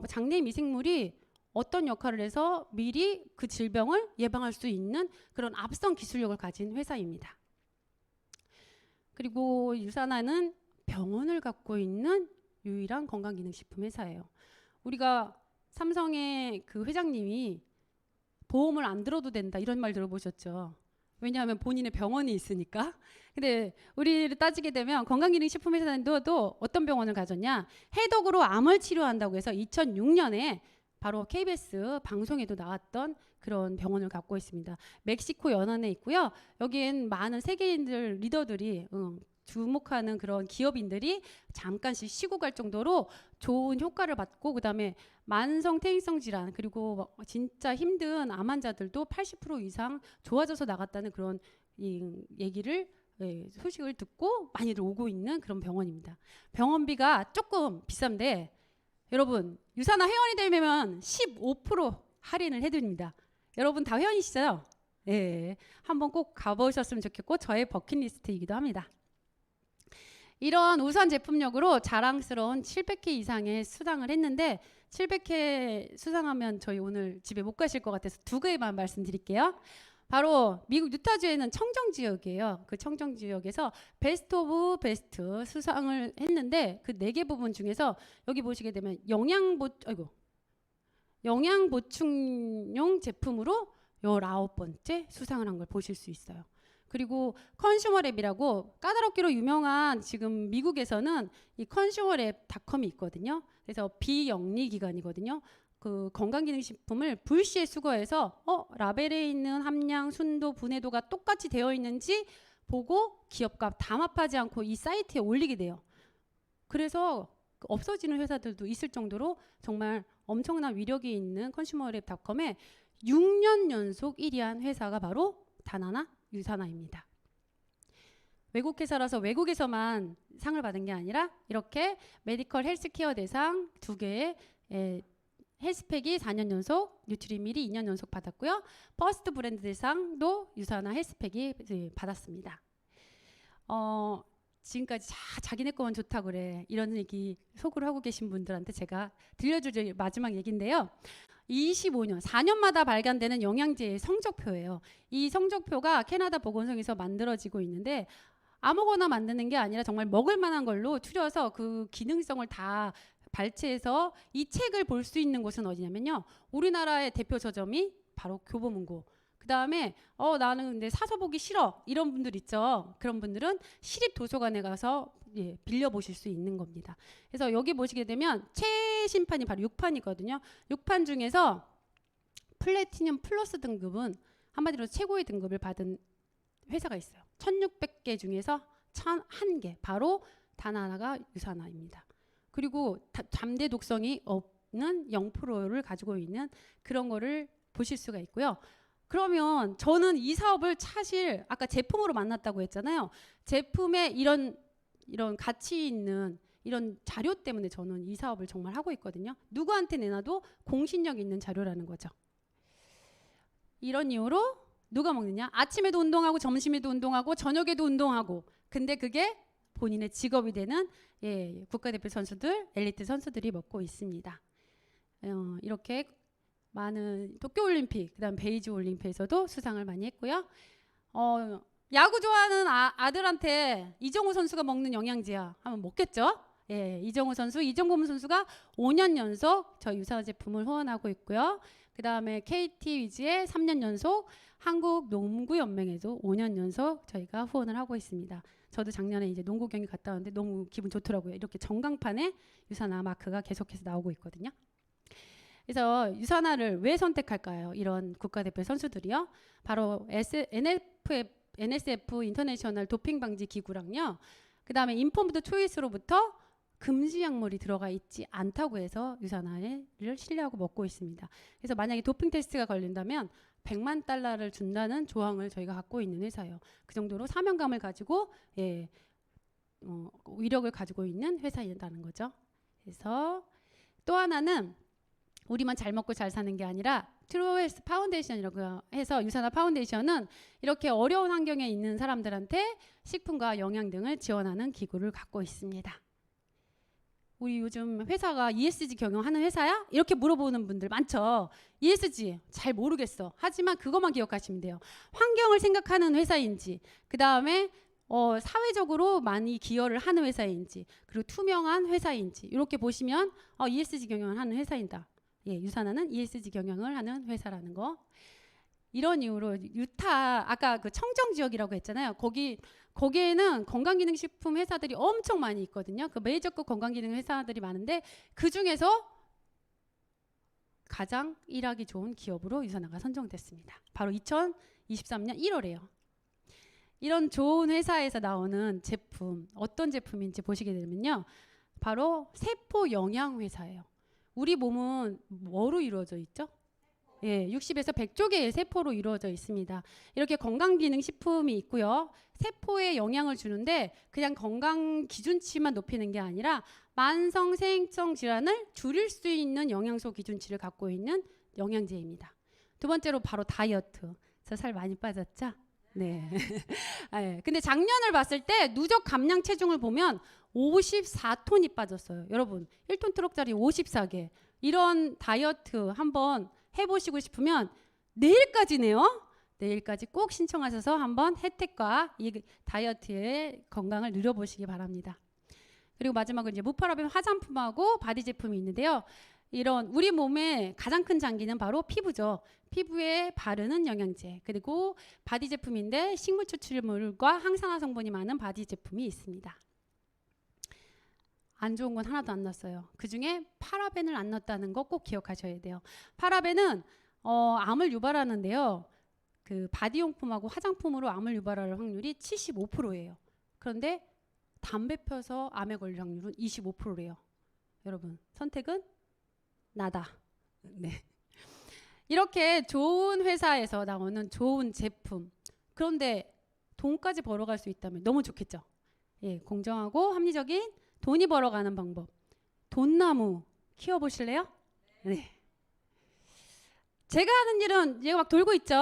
A: 장내 미생물이 어떤 역할을 해서 미리 그 질병을 예방할 수 있는 그런 앞선 기술력을 가진 회사입니다. 그리고 유산화는 병원을 갖고 있는 유일한 건강기능식품 회사예요. 우리가 삼성의 그 회장님이 보험을 안 들어도 된다 이런 말 들어보셨죠? 왜냐하면 본인의 병원이 있으니까. 근데 우리를 따지게 되면 건강기능식품 회사도 어떤 병원을 가졌냐? 해독으로 암을 치료한다고 해서 2006년에 바로 KBS 방송에도 나왔던 그런 병원을 갖고 있습니다. 멕시코 연안에 있고요. 여기엔 많은 세계인들 리더들이 주목하는 그런 기업인들이 잠깐씩 쉬고 갈 정도로 좋은 효과를 받고, 그다음에 만성 퇴행성 질환 그리고 진짜 힘든 암 환자들도 80% 이상 좋아져서 나갔다는 그런 얘기를 소식을 듣고 많이들 오고 있는 그런 병원입니다. 병원비가 조금 비싼데 여러분 유산화 회원이 되면 15% 할인을 해드립니다. 여러분 다 회원이시죠? 예, 한번 꼭 가보셨으면 좋겠고 저의 버킷리스트이기도 합니다. 이런 우수한 제품력으로 자랑스러운 700회 이상의 수상을 했는데 700회 수상하면 저희 오늘 집에 못 가실 것 같아서 두 개만 말씀드릴게요. 바로 미국 유타주에는 청정지역이에요. 그 청정지역에서 베스트 오브 베스트 수상을 했는데 그 4개 부분 중에서 여기 보시게 되면 영양 보충용 제품으로 19번째 수상을 한 걸 보실 수 있어요. 그리고 컨슈머랩이라고 까다롭기로 유명한 지금 미국에서는 이 컨슈머랩닷컴이 있거든요. 그래서 비영리 기관이거든요. 그 건강기능식품을 불시에 수거해서 라벨에 있는 함량, 순도, 분해도가 똑같이 되어 있는지 보고 기업과 담합하지 않고 이 사이트에 올리게 돼요. 그래서 없어지는 회사들도 있을 정도로 정말 엄청난 위력이 있는 컨슈머랩닷컴에 6년 연속 1위한 회사가 바로 단 하나 유산화입니다. 외국 회사라서 외국에서만 상을 받은 게 아니라 이렇게 메디컬 헬스케어 대상 2개의 헬스팩이 4년 연속, 뉴트리밀이 2년 연속 받았고요. 퍼스트 브랜드 대상도 유산화 헬스팩이 받았습니다. 지금까지 자기네 거만 좋다고 그래 이런 얘기 속으로 하고 계신 분들한테 제가 들려줄 마지막 얘기인데요. 25년, 4년마다 발간되는 영양제의 성적표예요. 이 성적표가 캐나다 보건성에서 만들어지고 있는데 아무거나 만드는 게 아니라 정말 먹을 만한 걸로 추려서 그 기능성을 다 발췌해서 이 책을 볼 수 있는 곳은 어디냐면요. 우리나라의 대표 서점이 바로 교보문고. 그 다음에 나는 근데 사서 보기 싫어 이런 분들 있죠. 그런 분들은 시립도서관에 가서 빌려보실 수 있는 겁니다. 그래서 여기 보시게 되면 최신판이 바로 6판이거든요. 6판 중에서 플래티늄 플러스 등급은 한마디로 최고의 등급을 받은 회사가 있어요. 1600개 중에서 1001개 바로 단 하나가 유산화입니다. 그리고 잠재 독성이 없는 0%를 가지고 있는 그런 거를 보실 수가 있고요. 그러면 저는 이 사업을 사실 아까 제품으로 만났다고 했잖아요. 제품에 이런 가치 있는 이런 자료 때문에 저는 이 사업을 정말 하고 있거든요. 누구한테 내놔도 공신력 있는 자료라는 거죠. 이런 이유로 누가 먹느냐? 아침에도 운동하고 점심에도 운동하고 저녁에도 운동하고. 근데 그게 본인의 직업이 되는 국가대표 선수들, 엘리트 선수들이 먹고 있습니다. 이렇게 많은 도쿄올림픽, 그다음 베이지 올림픽에서도 수상을 많이 했고요. 야구 좋아하는 아들한테 이정우 선수가 먹는 영양제야 하면 먹겠죠? 이정우 선수, 이정범 선수가 5년 연속 저희 유산화 제품을 후원하고 있고요. 그 다음에 KT 위즈의 3년 연속, 한국농구연맹에도 5년 연속 저희가 후원을 하고 있습니다. 저도 작년에 이제 농구 경기 갔다 왔는데 너무 기분 좋더라고요. 이렇게 전광판에 유산화 마크가 계속해서 나오고 있거든요. 그래서 유산화를 왜 선택할까요? 이런 국가대표 선수들이요. 바로 NSF 인터내셔널 도핑 방지 기구랑요. 그 다음에 인포무드 초이스로부터 금지 약물이 들어가 있지 않다고 해서 유산화를 신뢰하고 먹고 있습니다. 그래서 만약에 도핑 테스트가 걸린다면 100만 달러를 준다는 조항을 저희가 갖고 있는 회사예요. 그 정도로 사명감을 가지고 위력을 가지고 있는 회사이라는 거죠. 그래서 또 하나는 우리만 잘 먹고 잘 사는 게 아니라 트루헬스 파운데이션이라고 해서 유산화 파운데이션은 이렇게 어려운 환경에 있는 사람들한테 식품과 영양 등을 지원하는 기구를 갖고 있습니다. 우리 요즘 회사가 ESG 경영하는 회사야? 이렇게 물어보는 분들 많죠. ESG 잘 모르겠어. 하지만 그것만 기억하시면 돼요. 환경을 생각하는 회사인지, 그 다음에 사회적으로 많이 기여를 하는 회사인지, 그리고 투명한 회사인지 이렇게 보시면 ESG 경영을 하는 회사이다. 유산화는 ESG 경영을 하는 회사라는 거. 이런 이유로 유타 아까 그 청정 지역이라고 했잖아요. 거기에는 건강기능식품 회사들이 엄청 많이 있거든요. 그 메이저급 건강기능 회사들이 많은데 그 중에서 가장 일하기 좋은 기업으로 유산화가 선정됐습니다. 바로 2023년 1월에요. 이런 좋은 회사에서 나오는 제품, 어떤 제품인지 보시게 되면요. 바로 세포 영양 회사예요. 우리 몸은 뭐로 이루어져 있죠? 60에서 100조 개의 세포로 이루어져 있습니다. 이렇게 건강기능식품이 있고요. 세포에 영향을 주는데 그냥 건강 기준치만 높이는 게 아니라 만성생성 질환을 줄일 수 있는 영양소 기준치를 갖고 있는 영양제입니다. 두 번째로 바로 다이어트. 저 살 많이 빠졌죠? 네. 근데 작년을 봤을 때 누적 감량 체중을 보면 54톤이 빠졌어요. 여러분 1톤 트럭짜리 54개. 이런 다이어트 한번 해보시고 싶으면 내일까지네요. 내일까지 꼭 신청하셔서 한번 혜택과 이 다이어트의 건강을 누려보시기 바랍니다. 그리고 마지막으로 이제 무파라벤 화장품하고 바디 제품이 있는데요. 이런 우리 몸의 가장 큰 장기는 바로 피부죠. 피부에 바르는 영양제, 그리고 바디 제품인데 식물 추출물과 항산화 성분이 많은 바디 제품이 있습니다. 안 좋은 건 하나도 안 넣었어요. 그 중에 파라벤을 안 넣었다는 거 꼭 기억하셔야 돼요. 파라벤은 암을 유발하는데요. 그 바디용품하고 화장품으로 암을 유발할 확률이 75%예요. 그런데 담배 펴서 암에 걸릴 확률은 25%래요. 여러분 선택은 나다. 네. 이렇게 좋은 회사에서 나오는 좋은 제품. 그런데 돈까지 벌어갈 수 있다면 너무 좋겠죠. 공정하고 합리적인 돈이 벌어가는 방법. 돈나무 키워보실래요? 네. 제가 하는 일은 얘가 막 돌고 있죠.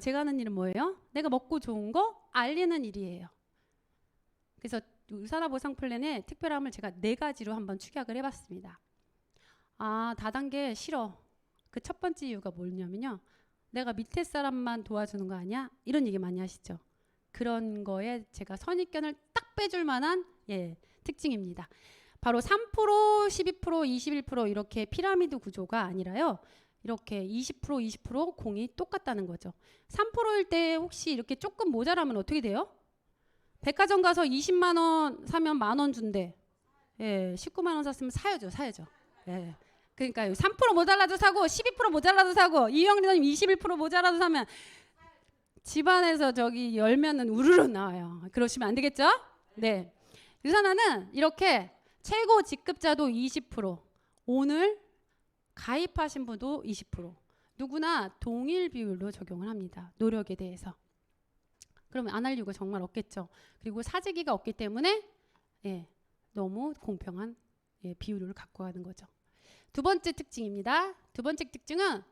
A: 제가 하는 일은 뭐예요? 내가 먹고 좋은 거 알리는 일이에요. 그래서 유산화 보상 플랜의 특별함을 제가 4가지로 한번 축약을 해봤습니다. 다단계 싫어. 그 첫 번째 이유가 뭐냐면요. 내가 밑에 사람만 도와주는 거 아니야? 이런 얘기 많이 하시죠. 그런 거에 제가 선입견을 딱 빼줄 만한 특징입니다. 바로 3%, 12%, 21% 이렇게 피라미드 구조가 아니라요. 이렇게 20%, 20% 공이 똑같다는 거죠. 3%일 때 혹시 이렇게 조금 모자라면 어떻게 돼요? 백화점 가서 20만 원 사면 10,000원 준대. 19만 원 샀으면 사야죠. 그러니까 3% 모자라도 사고 12% 모자라도 사고 이영리님 21% 모자라도 사면 집안에서 저기 열면은 우르르 나와요. 그러시면 안 되겠죠? 네. 유산화는 이렇게 최고 직급자도 20%, 오늘 가입하신 분도 20%, 누구나 동일 비율로 적용을 합니다. 노력에 대해서. 그러면 안 할 이유가 정말 없겠죠. 그리고 사재기가 없기 때문에 너무 공평한 비율을 갖고 가는 거죠. 두 번째 특징입니다. 두 번째 특징은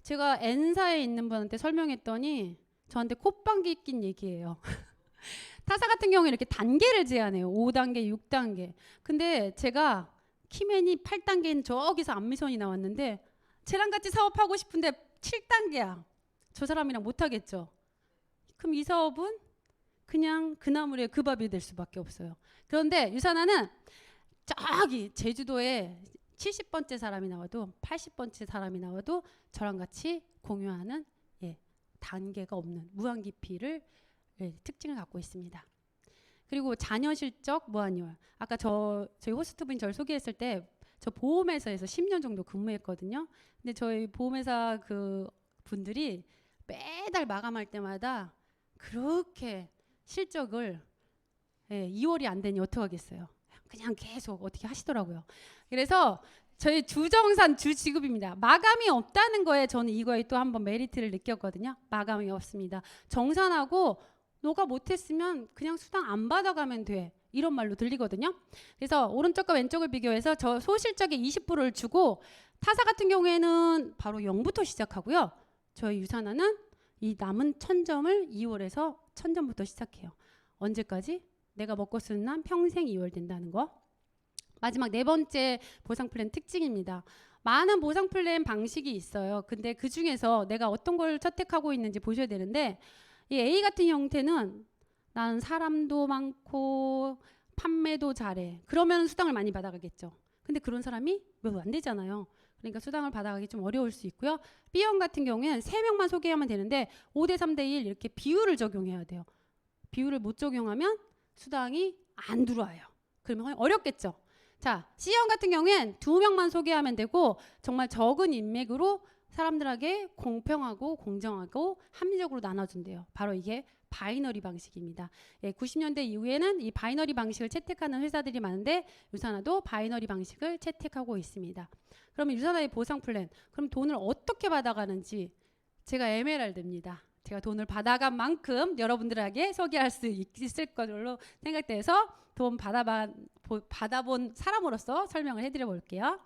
A: 제가 N사에 있는 분한테 설명했더니 저한테 콧방귀 낀 얘기예요. 타사 같은 경우에 이렇게 단계를 제한해요. 5단계, 6단계. 근데 제가 키맨이 8단계인 저기서 안미선이 나왔는데 쟤랑 같이 사업하고 싶은데 7단계야. 저 사람이랑 못하겠죠. 그럼 이 사업은 그냥 그 나물에 그 밥이 될 수밖에 없어요. 그런데 유산화는 저기 제주도에 70번째 사람이 나와도 80번째 사람이 나와도 저랑 같이 공유하는 단계가 없는 무한 깊이를 특징을 갖고 있습니다. 그리고 자녀 실적 무한이월. 아까 저희 호스트분이 저를 소개했을 때 저 보험회사에서 10년 정도 근무했거든요. 근데 저희 보험회사 그 분들이 매달 마감할 때마다 그렇게 실적을 2월이 안 되니 어떡하겠어요. 그냥 계속 어떻게 하시더라고요. 그래서 저희 주정산 주지급입니다. 마감이 없다는 거에 저는 이거에 또 한번 메리트를 느꼈거든요. 마감이 없습니다. 정산하고 너가 못했으면 그냥 수당 안 받아가면 돼. 이런 말로 들리거든요. 그래서 오른쪽과 왼쪽을 비교해서 저 소실적의 20%를 주고 타사 같은 경우에는 바로 0부터 시작하고요. 저희 유산화는 이 남은 1000점을 2월에서 1000점부터 시작해요. 언제까지? 내가 먹고 쓰는 한 평생 2월 된다는 거. 마지막 네 번째 보상 플랜 특징입니다. 많은 보상 플랜 방식이 있어요. 근데 그 중에서 내가 어떤 걸 채택하고 있는지 보셔야 되는데 이 A 같은 형태는 나는 사람도 많고 판매도 잘해. 그러면 수당을 많이 받아가겠죠. 근데 그런 사람이 몇 안 되잖아요. 그러니까 수당을 받아가기 좀 어려울 수 있고요. B형 같은 경우에는 3명만 소개하면 되는데 5대 3대 1 이렇게 비율을 적용해야 돼요. 비율을 못 적용하면 수당이 안 들어와요. 그러면 어렵겠죠. 자, C형 같은 경우엔 2명만 소개하면 되고 정말 적은 인맥으로 사람들에게 공평하고 공정하고 합리적으로 나눠준대요. 바로 이게 바이너리 방식입니다. 90년대 이후에는 이 바이너리 방식을 채택하는 회사들이 많은데 유산화도 바이너리 방식을 채택하고 있습니다. 그러면 유산화의 보상 플랜, 그럼 돈을 어떻게 받아가는지 제가 에메랄드입니다. 제가 돈을 받아간 만큼 여러분들에게 소개할 수 있을 걸로 생각돼서 돈 받아본 사람으로서 설명을 해드려 볼게요.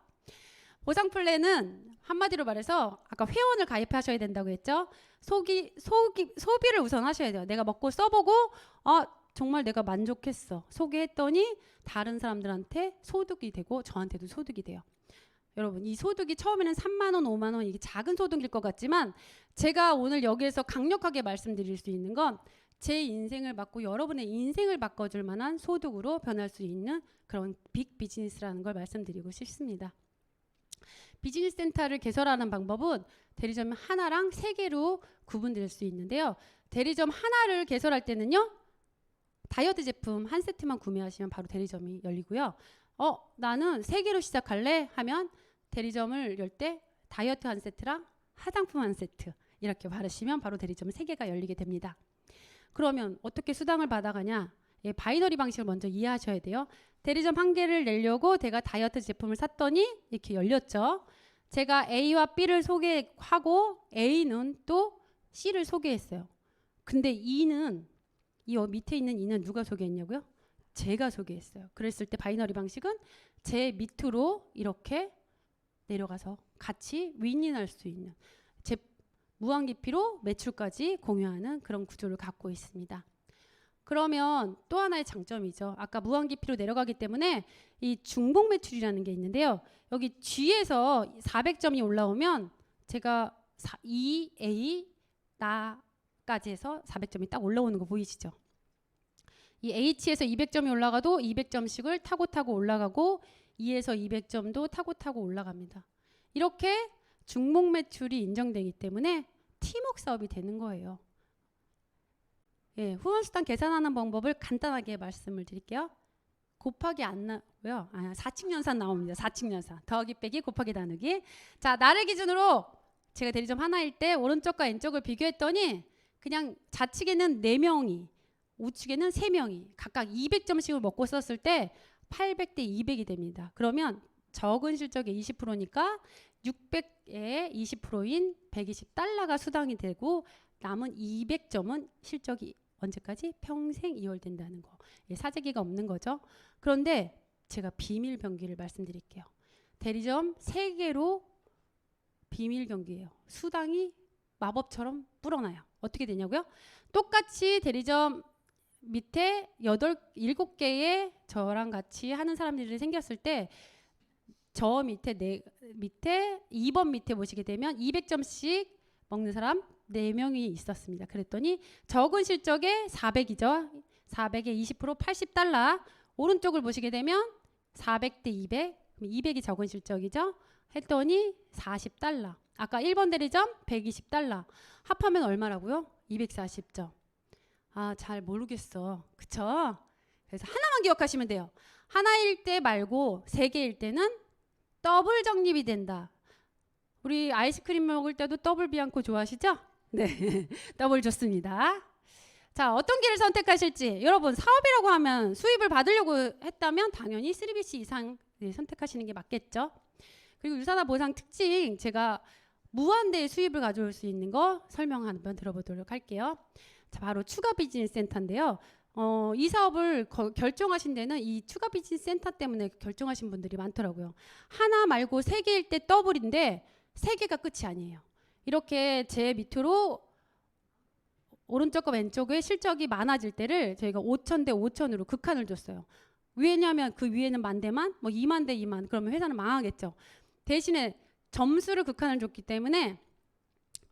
A: 보상 플랜은 한마디로 말해서 아까 회원을 가입하셔야 된다고 했죠. 소비를 우선 하셔야 돼요. 내가 먹고 써보고 정말 내가 만족했어. 소개했더니 다른 사람들한테 소득이 되고 저한테도 소득이 돼요. 여러분 이 소득이 처음에는 3만 원, 5만 원 이게 작은 소득일 것 같지만 제가 오늘 여기에서 강력하게 말씀드릴 수 있는 건 제 인생을 바꾸고 여러분의 인생을 바꿔줄 만한 소득으로 변할 수 있는 그런 빅 비즈니스라는 걸 말씀드리고 싶습니다. 비즈니스 센터를 개설하는 방법은 대리점 하나랑 3개로 구분될 수 있는데요. 대리점 하나를 개설할 때는요. 다이어트 제품 한 세트만 구매하시면 바로 대리점이 열리고요. 나는 3개로 시작할래 하면 대리점을 열 때 다이어트 한 세트랑 화장품 한 세트 이렇게 바르시면 바로 대리점 3개가 열리게 됩니다. 그러면 어떻게 수당을 받아가냐? 바이너리 방식을 먼저 이해하셔야 돼요. 대리점 1개를 내려고 제가 다이어트 제품을 샀더니 이렇게 열렸죠. 제가 A와 B를 소개하고 A는 또 C를 소개했어요. 근데 E는 이 밑에 있는 E는 누가 소개했냐고요? 제가 소개했어요. 그랬을 때 바이너리 방식은 제 밑으로 이렇게 내려가서 같이 윈윈할 수 있는 무한 깊이로 매출까지 공유하는 그런 구조를 갖고 있습니다. 그러면 또 하나의 장점이죠. 아까 무한 깊이로 내려가기 때문에 이 중복 매출이라는 게 있는데요. 여기 G에서 400점이 올라오면 제가 A 나까지 해서 400점이 딱 올라오는 거 보이시죠? 이 H에서 200점이 올라가도 200점씩을 타고 올라가고 E에서 200점도 타고 올라갑니다. 이렇게 중복 매출이 인정되기 때문에 팀워크 사업이 되는 거예요. 후원수당 계산하는 방법을 간단하게 말씀을 드릴게요. 곱하기 안 나고요. 4칙 연산 나옵니다. 4칙 연산. 더하기 빼기 곱하기 나누기. 자, 나를 기준으로 제가 대리점 하나일 때 오른쪽과 왼쪽을 비교했더니 그냥 좌측에는 4명이 우측에는 3명이 각각 200점씩을 먹고 썼을 때 800대 200이 됩니다. 그러면 적은 실적의 20%니까 600의 20%인 120달러가 수당이 되고 남은 200점은 실적이 언제까지? 평생 2월 된다는 거. 사재기가 없는 거죠. 그런데 제가 비밀 병기를 말씀드릴게요. 대리점 3개로 비밀 경기예요. 수당이 마법처럼 불어나요. 어떻게 되냐고요? 똑같이 대리점 밑에 7개의 저랑 같이 하는 사람들이 생겼을 때 저 밑에 2번 밑에 보시게 되면 200점씩 먹는 사람 4명이 있었습니다. 그랬더니 적은 실적에 400이죠. 400에 20% $80. 오른쪽을 보시게 되면 400대 200, 200이 적은 실적이죠. 했더니 $40. 아까 1번 대리점 $120. 합하면 얼마라고요? 240점. 아, 잘 모르겠어. 그쵸? 그래서 하나만 기억하시면 돼요. 하나일 때 말고 3개일 때는 더블 적립이 된다. 우리 아이스크림 먹을 때도 더블 비앙코 좋아하시죠? 네, 더블 좋습니다. 자, 어떤 길을 선택하실지. 여러분, 사업이라고 하면 수입을 받으려고 했다면 당연히 3BC 이상 선택하시는 게 맞겠죠. 그리고 유산화 보상 특징, 제가 무한대의 수입을 가져올 수 있는 거 설명 한번 들어보도록 할게요. 자, 바로 추가 비즈니스 센터인데요. 이 사업을 결정하신 데는 이 추가 비즈니스 센터 때문에 결정하신 분들이 많더라고요. 하나 말고 3개일 때 더블인데 3개가 끝이 아니에요. 이렇게 제 밑으로 오른쪽과 왼쪽에 실적이 많아질 때를 저희가 5,000대 5,000으로 극한을 줬어요. 왜냐하면 그 위에는 10,000대만, 뭐 2만 대 2만, 그러면 회사는 망하겠죠. 대신에 점수를 극한을 줬기 때문에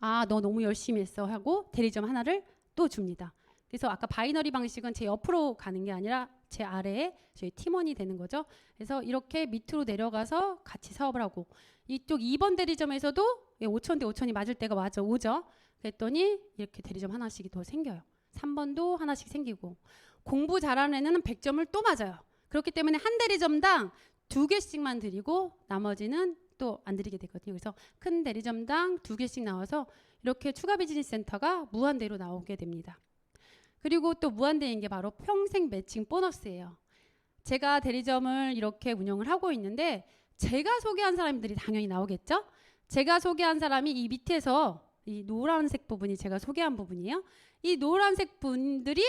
A: 아, 너 너무 열심히 했어 하고 대리점 하나를 또 줍니다. 그래서 아까 바이너리 방식은 제 옆으로 가는 게 아니라 제 아래에 저희 팀원이 되는 거죠. 그래서 이렇게 밑으로 내려가서 같이 사업을 하고 이쪽 2번 대리점에서도 5,000대 5,000이 맞을 때가 오죠. 그랬더니 이렇게 대리점 하나씩이 더 생겨요. 3번도 하나씩 생기고 공부 잘하는 애는 100점을 또 맞아요. 그렇기 때문에 한 대리점당 2개씩만 드리고 나머지는 또 안 드리게 되거든요. 그래서 큰 대리점당 2개씩 나와서 이렇게 추가 비즈니스 센터가 무한대로 나오게 됩니다. 그리고 또 무한대인 게 바로 평생 매칭 보너스예요. 제가 대리점을 이렇게 운영을 하고 있는데 제가 소개한 사람들이 당연히 나오겠죠. 제가 소개한 사람이 이 밑에서 이 노란색 부분이 제가 소개한 부분이에요. 이 노란색 분들이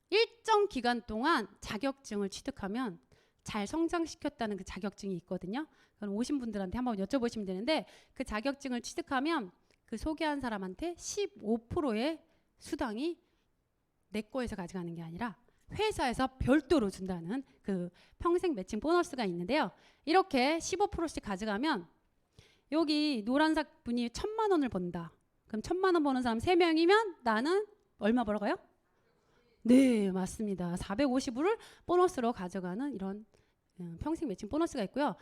A: 일정 기간 동안 자격증을 취득하면 잘 성장시켰다는 그 자격증이 있거든요. 그건 오신 분들한테 한번 여쭤보시면 되는데 그 자격증을 취득하면 그 소개한 사람한테 15%의 수당이 내 거에서 가져가는 게 아니라 회사에서 별도로 준다는 그 평생 매칭 보너스가 있는데요. 이렇게 15%씩 가져가면 여기 노란색 분이 1,000만 원을 번다. 그럼 1,000만 원 버는 사람 3명이면 나는 얼마 벌어가요? 네, 맞습니다. 450을 보너스로 가져가는 이런 평생 매칭 보너스가 있고요.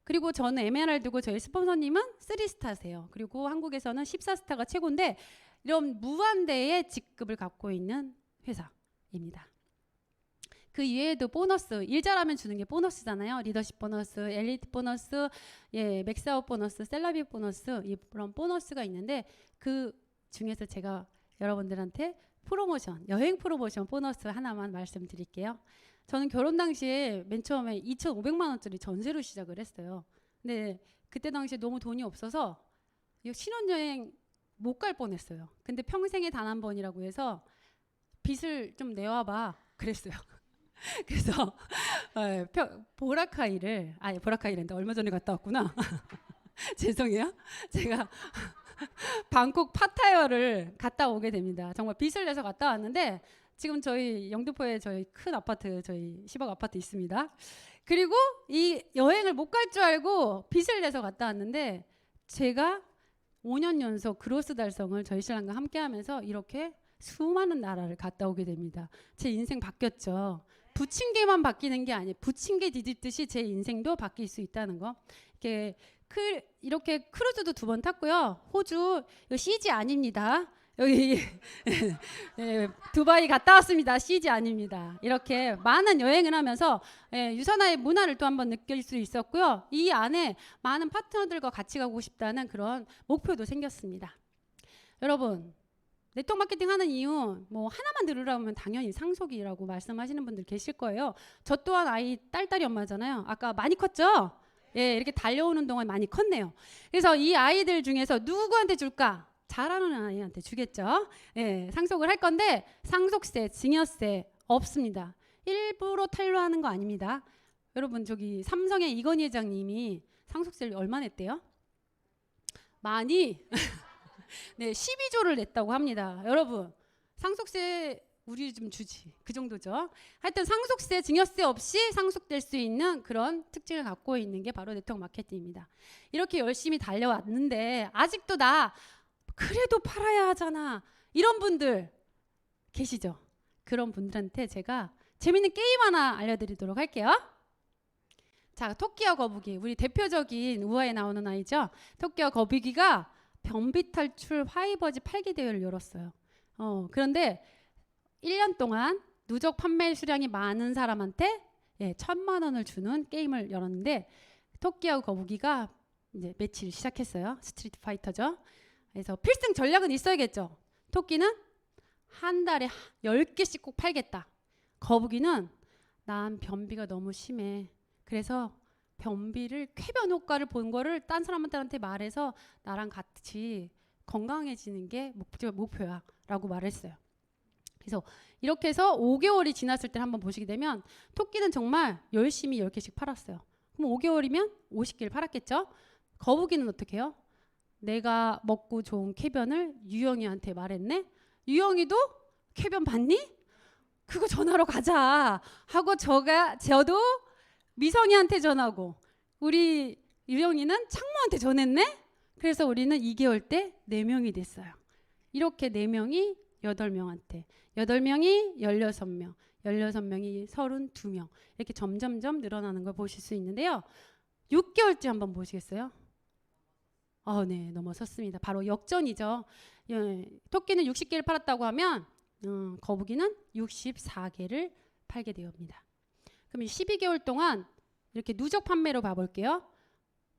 A: 그리고 저는 에메랄드고 저희 스폰서님은 3스타세요. 그리고 한국에서는 14스타가 최고인데 이런 무한대의 직급을 갖고 있는 회사입니다. 그 이외에도 보너스, 일 잘하면 주는 게 보너스잖아요. 리더십 보너스, 엘리트 보너스, 맥스아웃 보너스, 셀러비 보너스, 이런 보너스가 있는데 그 중에서 제가 여러분들한테 프로모션, 여행 프로모션 보너스 하나만 말씀드릴게요. 저는 결혼 당시에 맨 처음에 2,500만 원짜리 전세로 시작을 했어요. 근데 그때 당시에 너무 돈이 없어서 신혼여행 못 갈 뻔했어요. 근데 평생에 단 한 번이라고 해서 빚을 좀 내와봐 그랬어요. 그래서 보라카이랜드 얼마 전에 갔다 왔구나. 죄송해요. 제가 방콕 파타야를 갔다 오게 됩니다. 정말 빚을 내서 갔다 왔는데 지금 저희 영등포에 저희 큰 아파트, 저희 10억 아파트 있습니다. 그리고 이 여행을 못 갈 줄 알고 빚을 내서 갔다 왔는데 제가 5년 연속 그로스 달성을 저희 신랑과 함께 하면서 이렇게 수많은 나라를 갔다 오게 됩니다. 제 인생 바뀌었죠. 부침개만 바뀌는 게 아니에요. 부침개 뒤집듯이 제 인생도 바뀔 수 있다는 거. 이렇게 크루즈도 2번 탔고요. 호주, 이거 CG 아닙니다. 여기 두바이 갔다 왔습니다. CG 아닙니다. 이렇게 많은 여행을 하면서 유산화의 문화를 또 한번 느낄 수 있었고요. 이 안에 많은 파트너들과 같이 가고 싶다는 그런 목표도 생겼습니다. 여러분, 네트워크 마케팅 하는 이유 뭐 하나만 들으라면 당연히 상속이라고 말씀하시는 분들 계실 거예요. 저 또한 딸딸이 엄마잖아요. 아까 많이 컸죠? 이렇게 달려오는 동안 많이 컸네요. 그래서 이 아이들 중에서 누구한테 줄까? 잘하는 아이한테 주겠죠. 상속을 할 건데 상속세, 증여세 없습니다. 일부러 탄로하는 거 아닙니다. 여러분 저기 삼성의 이건희 회장님이 상속세를 얼마 냈대요? 많이 네, 12조를 냈다고 합니다. 여러분, 상속세 우리 좀 주지. 그 정도죠. 하여튼 상속세, 증여세 없이 상속될 수 있는 그런 특징을 갖고 있는 게 바로 네트워크 마케팅입니다. 이렇게 열심히 달려왔는데 아직도 나 그래도 팔아야 하잖아. 이런 분들 계시죠? 그런 분들한테 제가 재밌는 게임 하나 알려드리도록 할게요. 자, 토끼와 거북이. 우리 대표적인 우화에 나오는 아이죠. 토끼와 거북이가 변비 탈출 화이버지 8기 대회를 열었어요. 그런데 1년 동안 누적 판매 수량이 많은 사람한테 1,000만 원을 주는 게임을 열었는데 토끼하고 거북이가 이제 매치를 시작했어요. 스트리트 파이터죠. 그래서 필승 전략은 있어야겠죠. 토끼는 한 달에 10개씩 꼭 팔겠다. 거북이는 난 변비가 너무 심해. 그래서 변비를 쾌변 효과를 본 거를 딴 사람한테 말해서 나랑 같이 건강해지는 게 목표야 라고 말했어요. 그래서 이렇게 해서 5개월이 지났을 때 한번 보시게 되면 토끼는 정말 열심히 10개씩 팔았어요. 그럼 5개월이면 50개를 팔았겠죠. 거북이는 어떻게 해요? 내가 먹고 좋은 쾌변을 유영이한테 말했네. 유영이도 쾌변 봤니? 그거 전화로 가자 하고 저도 미성이한테 전하고 우리 유영이는 창모한테 전했네. 그래서 우리는 2개월 때 4명이 됐어요. 이렇게 4명이 8명한테, 8명이 16명, 16명이 32명 이렇게 점점점 늘어나는 걸 보실 수 있는데요. 6개월째 한번 보시겠어요? 네, 넘어섰습니다. 바로 역전이죠. 토끼는 60개를 팔았다고 하면 거북이는 64개를 팔게 되옵니다. 그럼 12개월 동안 이렇게 누적 판매로 봐볼게요.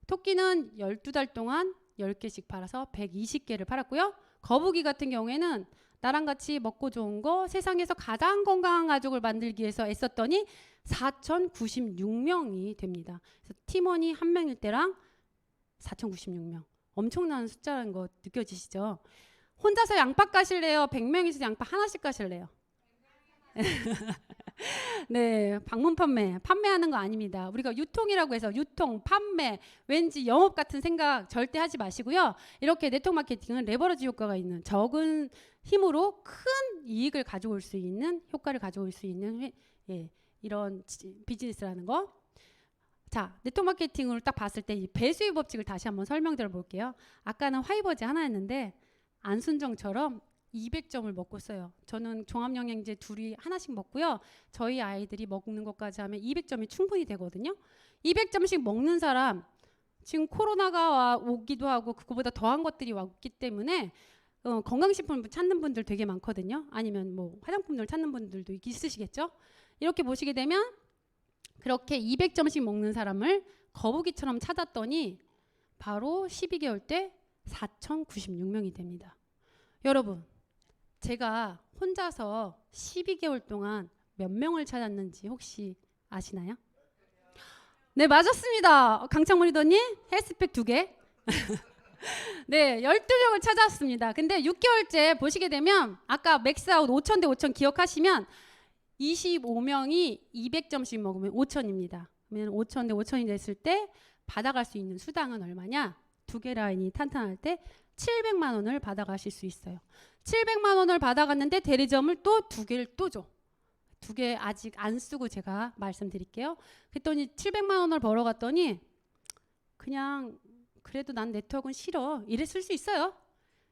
A: 토끼는 12달 동안 10개씩 팔아서 120개를 팔았고요. 거북이 같은 경우에는 나랑 같이 먹고 좋은 거 세상에서 가장 건강한 가족을 만들기 위해서 애썼더니 4,096명이 됩니다. 그래서 팀원이 한 명일 때랑 4,096명. 엄청난 숫자라는 거 느껴지시죠? 혼자서 양파 까실래요? 100명이서 양파 하나씩 까실래요? 네, 방문 판매하는 거 아닙니다. 우리가 유통이라고 해서 유통, 판매, 왠지 영업 같은 생각 절대 하지 마시고요. 이렇게 네트워크 마케팅은 레버리지 효과가 있는 적은 힘으로 큰 이익을 가져올 수 있는 효과를 가져올 수 있는 이런 비즈니스라는 거. 자, 네트워크 마케팅을 딱 봤을 때 이 배수의 법칙을 다시 한번 설명드려 볼게요. 아까는 화이버지 하나였는데 안순정처럼 200점을 먹고 써요. 저는 종합영양제 둘이 하나씩 먹고요. 저희 아이들이 먹는 것까지 하면 200점이 충분히 되거든요. 200점씩 먹는 사람 지금 코로나가 오기도 하고 그거보다 더한 것들이 왔기 때문에 건강식품 찾는 분들 되게 많거든요. 아니면 뭐 화장품들 찾는 분들도 있으시겠죠. 이렇게 보시게 되면 그렇게 200점씩 먹는 사람을 거북이처럼 찾았더니 바로 12개월 때 4,096명이 됩니다. 여러분, 제가 혼자서 12개월 동안 몇 명을 찾았는지 혹시 아시나요? 네, 맞았습니다. 강창문 리더님 헬스팩 2개. 네, 12명을 찾았습니다. 근데 6개월째 보시게 되면 아까 맥스아웃 5,000 대 5,000 기억하시면 25명이 200점씩 먹으면 5,000입니다. 그러면 5,000 대 5,000이 됐을 때 받아갈 수 있는 수당은 얼마냐? 2개 라인이 탄탄할 때 700만 원을 받아가실 수 있어요. 700만 원을 받아갔는데 대리점을 또 2개를 또 줘. 2개 아직 안 쓰고 제가 말씀드릴게요. 그랬더니 700만 원을 벌어갔더니 그냥 그래도 난 네트워크는 싫어. 이랬을 수 있어요.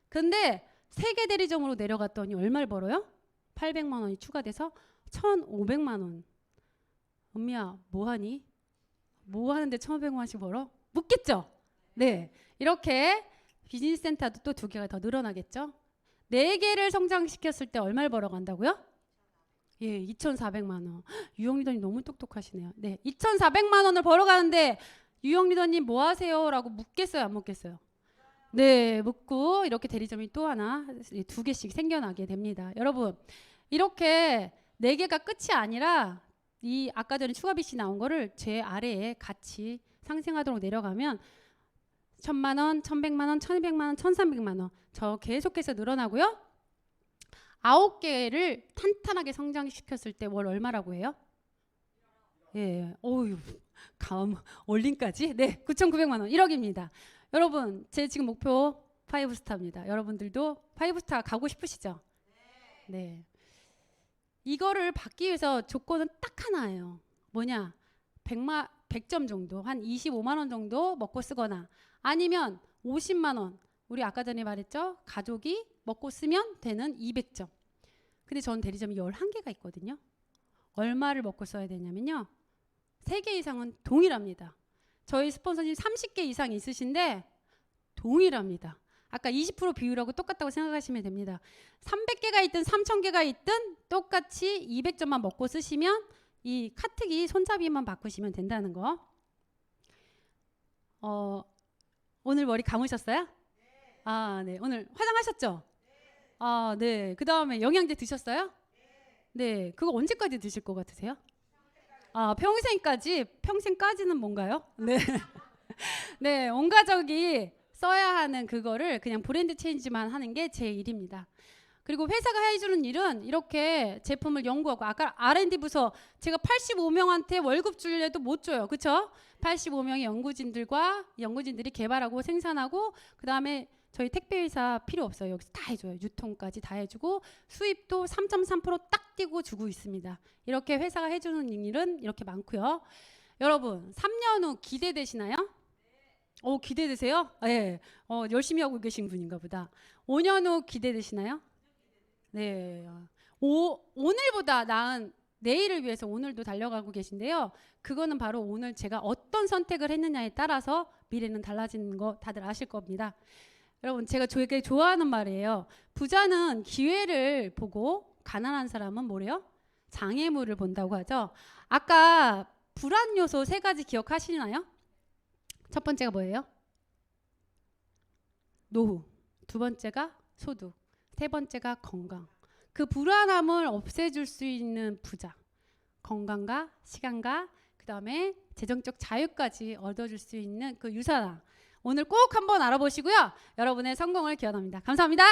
A: 근데 3개 대리점으로 내려갔더니 얼마를 벌어요? 800만 원이 추가돼서 1,500만 원. 엄미야 뭐하니? 뭐 하는데 1,500만 원씩 벌어? 묻겠죠? 네, 이렇게 비즈니스 센터도 또 2개가 더 늘어나겠죠? 4개를 성장시켰을 때 얼마를 벌어간다고요? 예, 2,400만 원. 유영 리더님 너무 똑똑하시네요. 네, 2,400만 원을 벌어가는데 유영 리더님 뭐 하세요? 라고 묻겠어요? 안 묻겠어요? 네, 묻고 이렇게 대리점이 또 하나 2개씩 생겨나게 됩니다. 여러분, 이렇게 4개가 끝이 아니라 이 아까 전에 추가 빚이 나온 거를 제 아래에 같이 상승하도록 내려가면 1,000만 원, 1,100만 원, 1,200만 원, 1,300만 원 저 계속해서 늘어나고요. 9개를 탄탄하게 성장시켰을 때 월 얼마라고 해요? 예, 어유, 올림까지? 네, 9,900만 원, 1억입니다. 여러분, 제 지금 목표 5스타입니다. 여러분들도 5스타 가고 싶으시죠? 네. 이거를 받기 위해서 조건은 딱 하나예요. 뭐냐? 100점 정도, 한 25만 원 정도 먹고 쓰거나 아니면 50만 원. 우리 아까 전에 말했죠? 가족이 먹고 쓰면 되는 200점. 근데 전 대리점이 11개가 있거든요. 얼마를 먹고 써야 되냐면요. 3개 이상은 동일합니다. 저희 스폰서님 30개 이상 있으신데 동일합니다. 아까 20% 비율하고 똑같다고 생각하시면 됩니다. 300개가 있든 3000개가 있든 똑같이 200점만 먹고 쓰시면 이 카트기 손잡이만 바꾸시면 된다는 거. 오늘 머리 감으셨어요? 아, 네. 오늘 화장하셨죠? 아, 네. 그 다음에 영양제 드셨어요? 네. 그거 언제까지 드실 것 같으세요? 아, 평생까지는 뭔가요? 네. 네. 온 가족이 써야 하는 그거를 그냥 브랜드 체인지만 하는 게 제 일입니다. 그리고 회사가 해주는 일은 이렇게 제품을 연구하고 아까 R&D 부서 제가 85명한테 월급 줄래도 못 줘요. 그렇죠? 85명의 연구진들이 개발하고 생산하고 그다음에 저희 택배회사 필요 없어요. 여기서 다 해줘요. 유통까지 다 해주고 수입도 3.3%딱 띄고 주고 있습니다. 이렇게 회사가 해주는 일은 이렇게 많고요. 여러분 3년 후 기대되시나요? 기대되세요? 네. 열심히 하고 계신 분인가 보다. 5년 후 기대되시나요? 네. 오늘보다 나은 내일을 위해서 오늘도 달려가고 계신데요. 그거는 바로 오늘 제가 어떤 선택을 했느냐에 따라서 미래는 달라지는 거 다들 아실 겁니다. 여러분 제가 되게 좋아하는 말이에요. 부자는 기회를 보고 가난한 사람은 뭐래요? 장애물을 본다고 하죠. 아까 불안 요소 3가지 기억하시나요? 첫 번째가 뭐예요? 노후. 2번째가 소득. 3번째가 건강. 그 불안함을 없애줄 수 있는 부자. 건강과 시간과 그 다음에 재정적 자유까지 얻어줄 수 있는 그 유산화. 오늘 꼭 한번 알아보시고요. 여러분의 성공을 기원합니다. 감사합니다.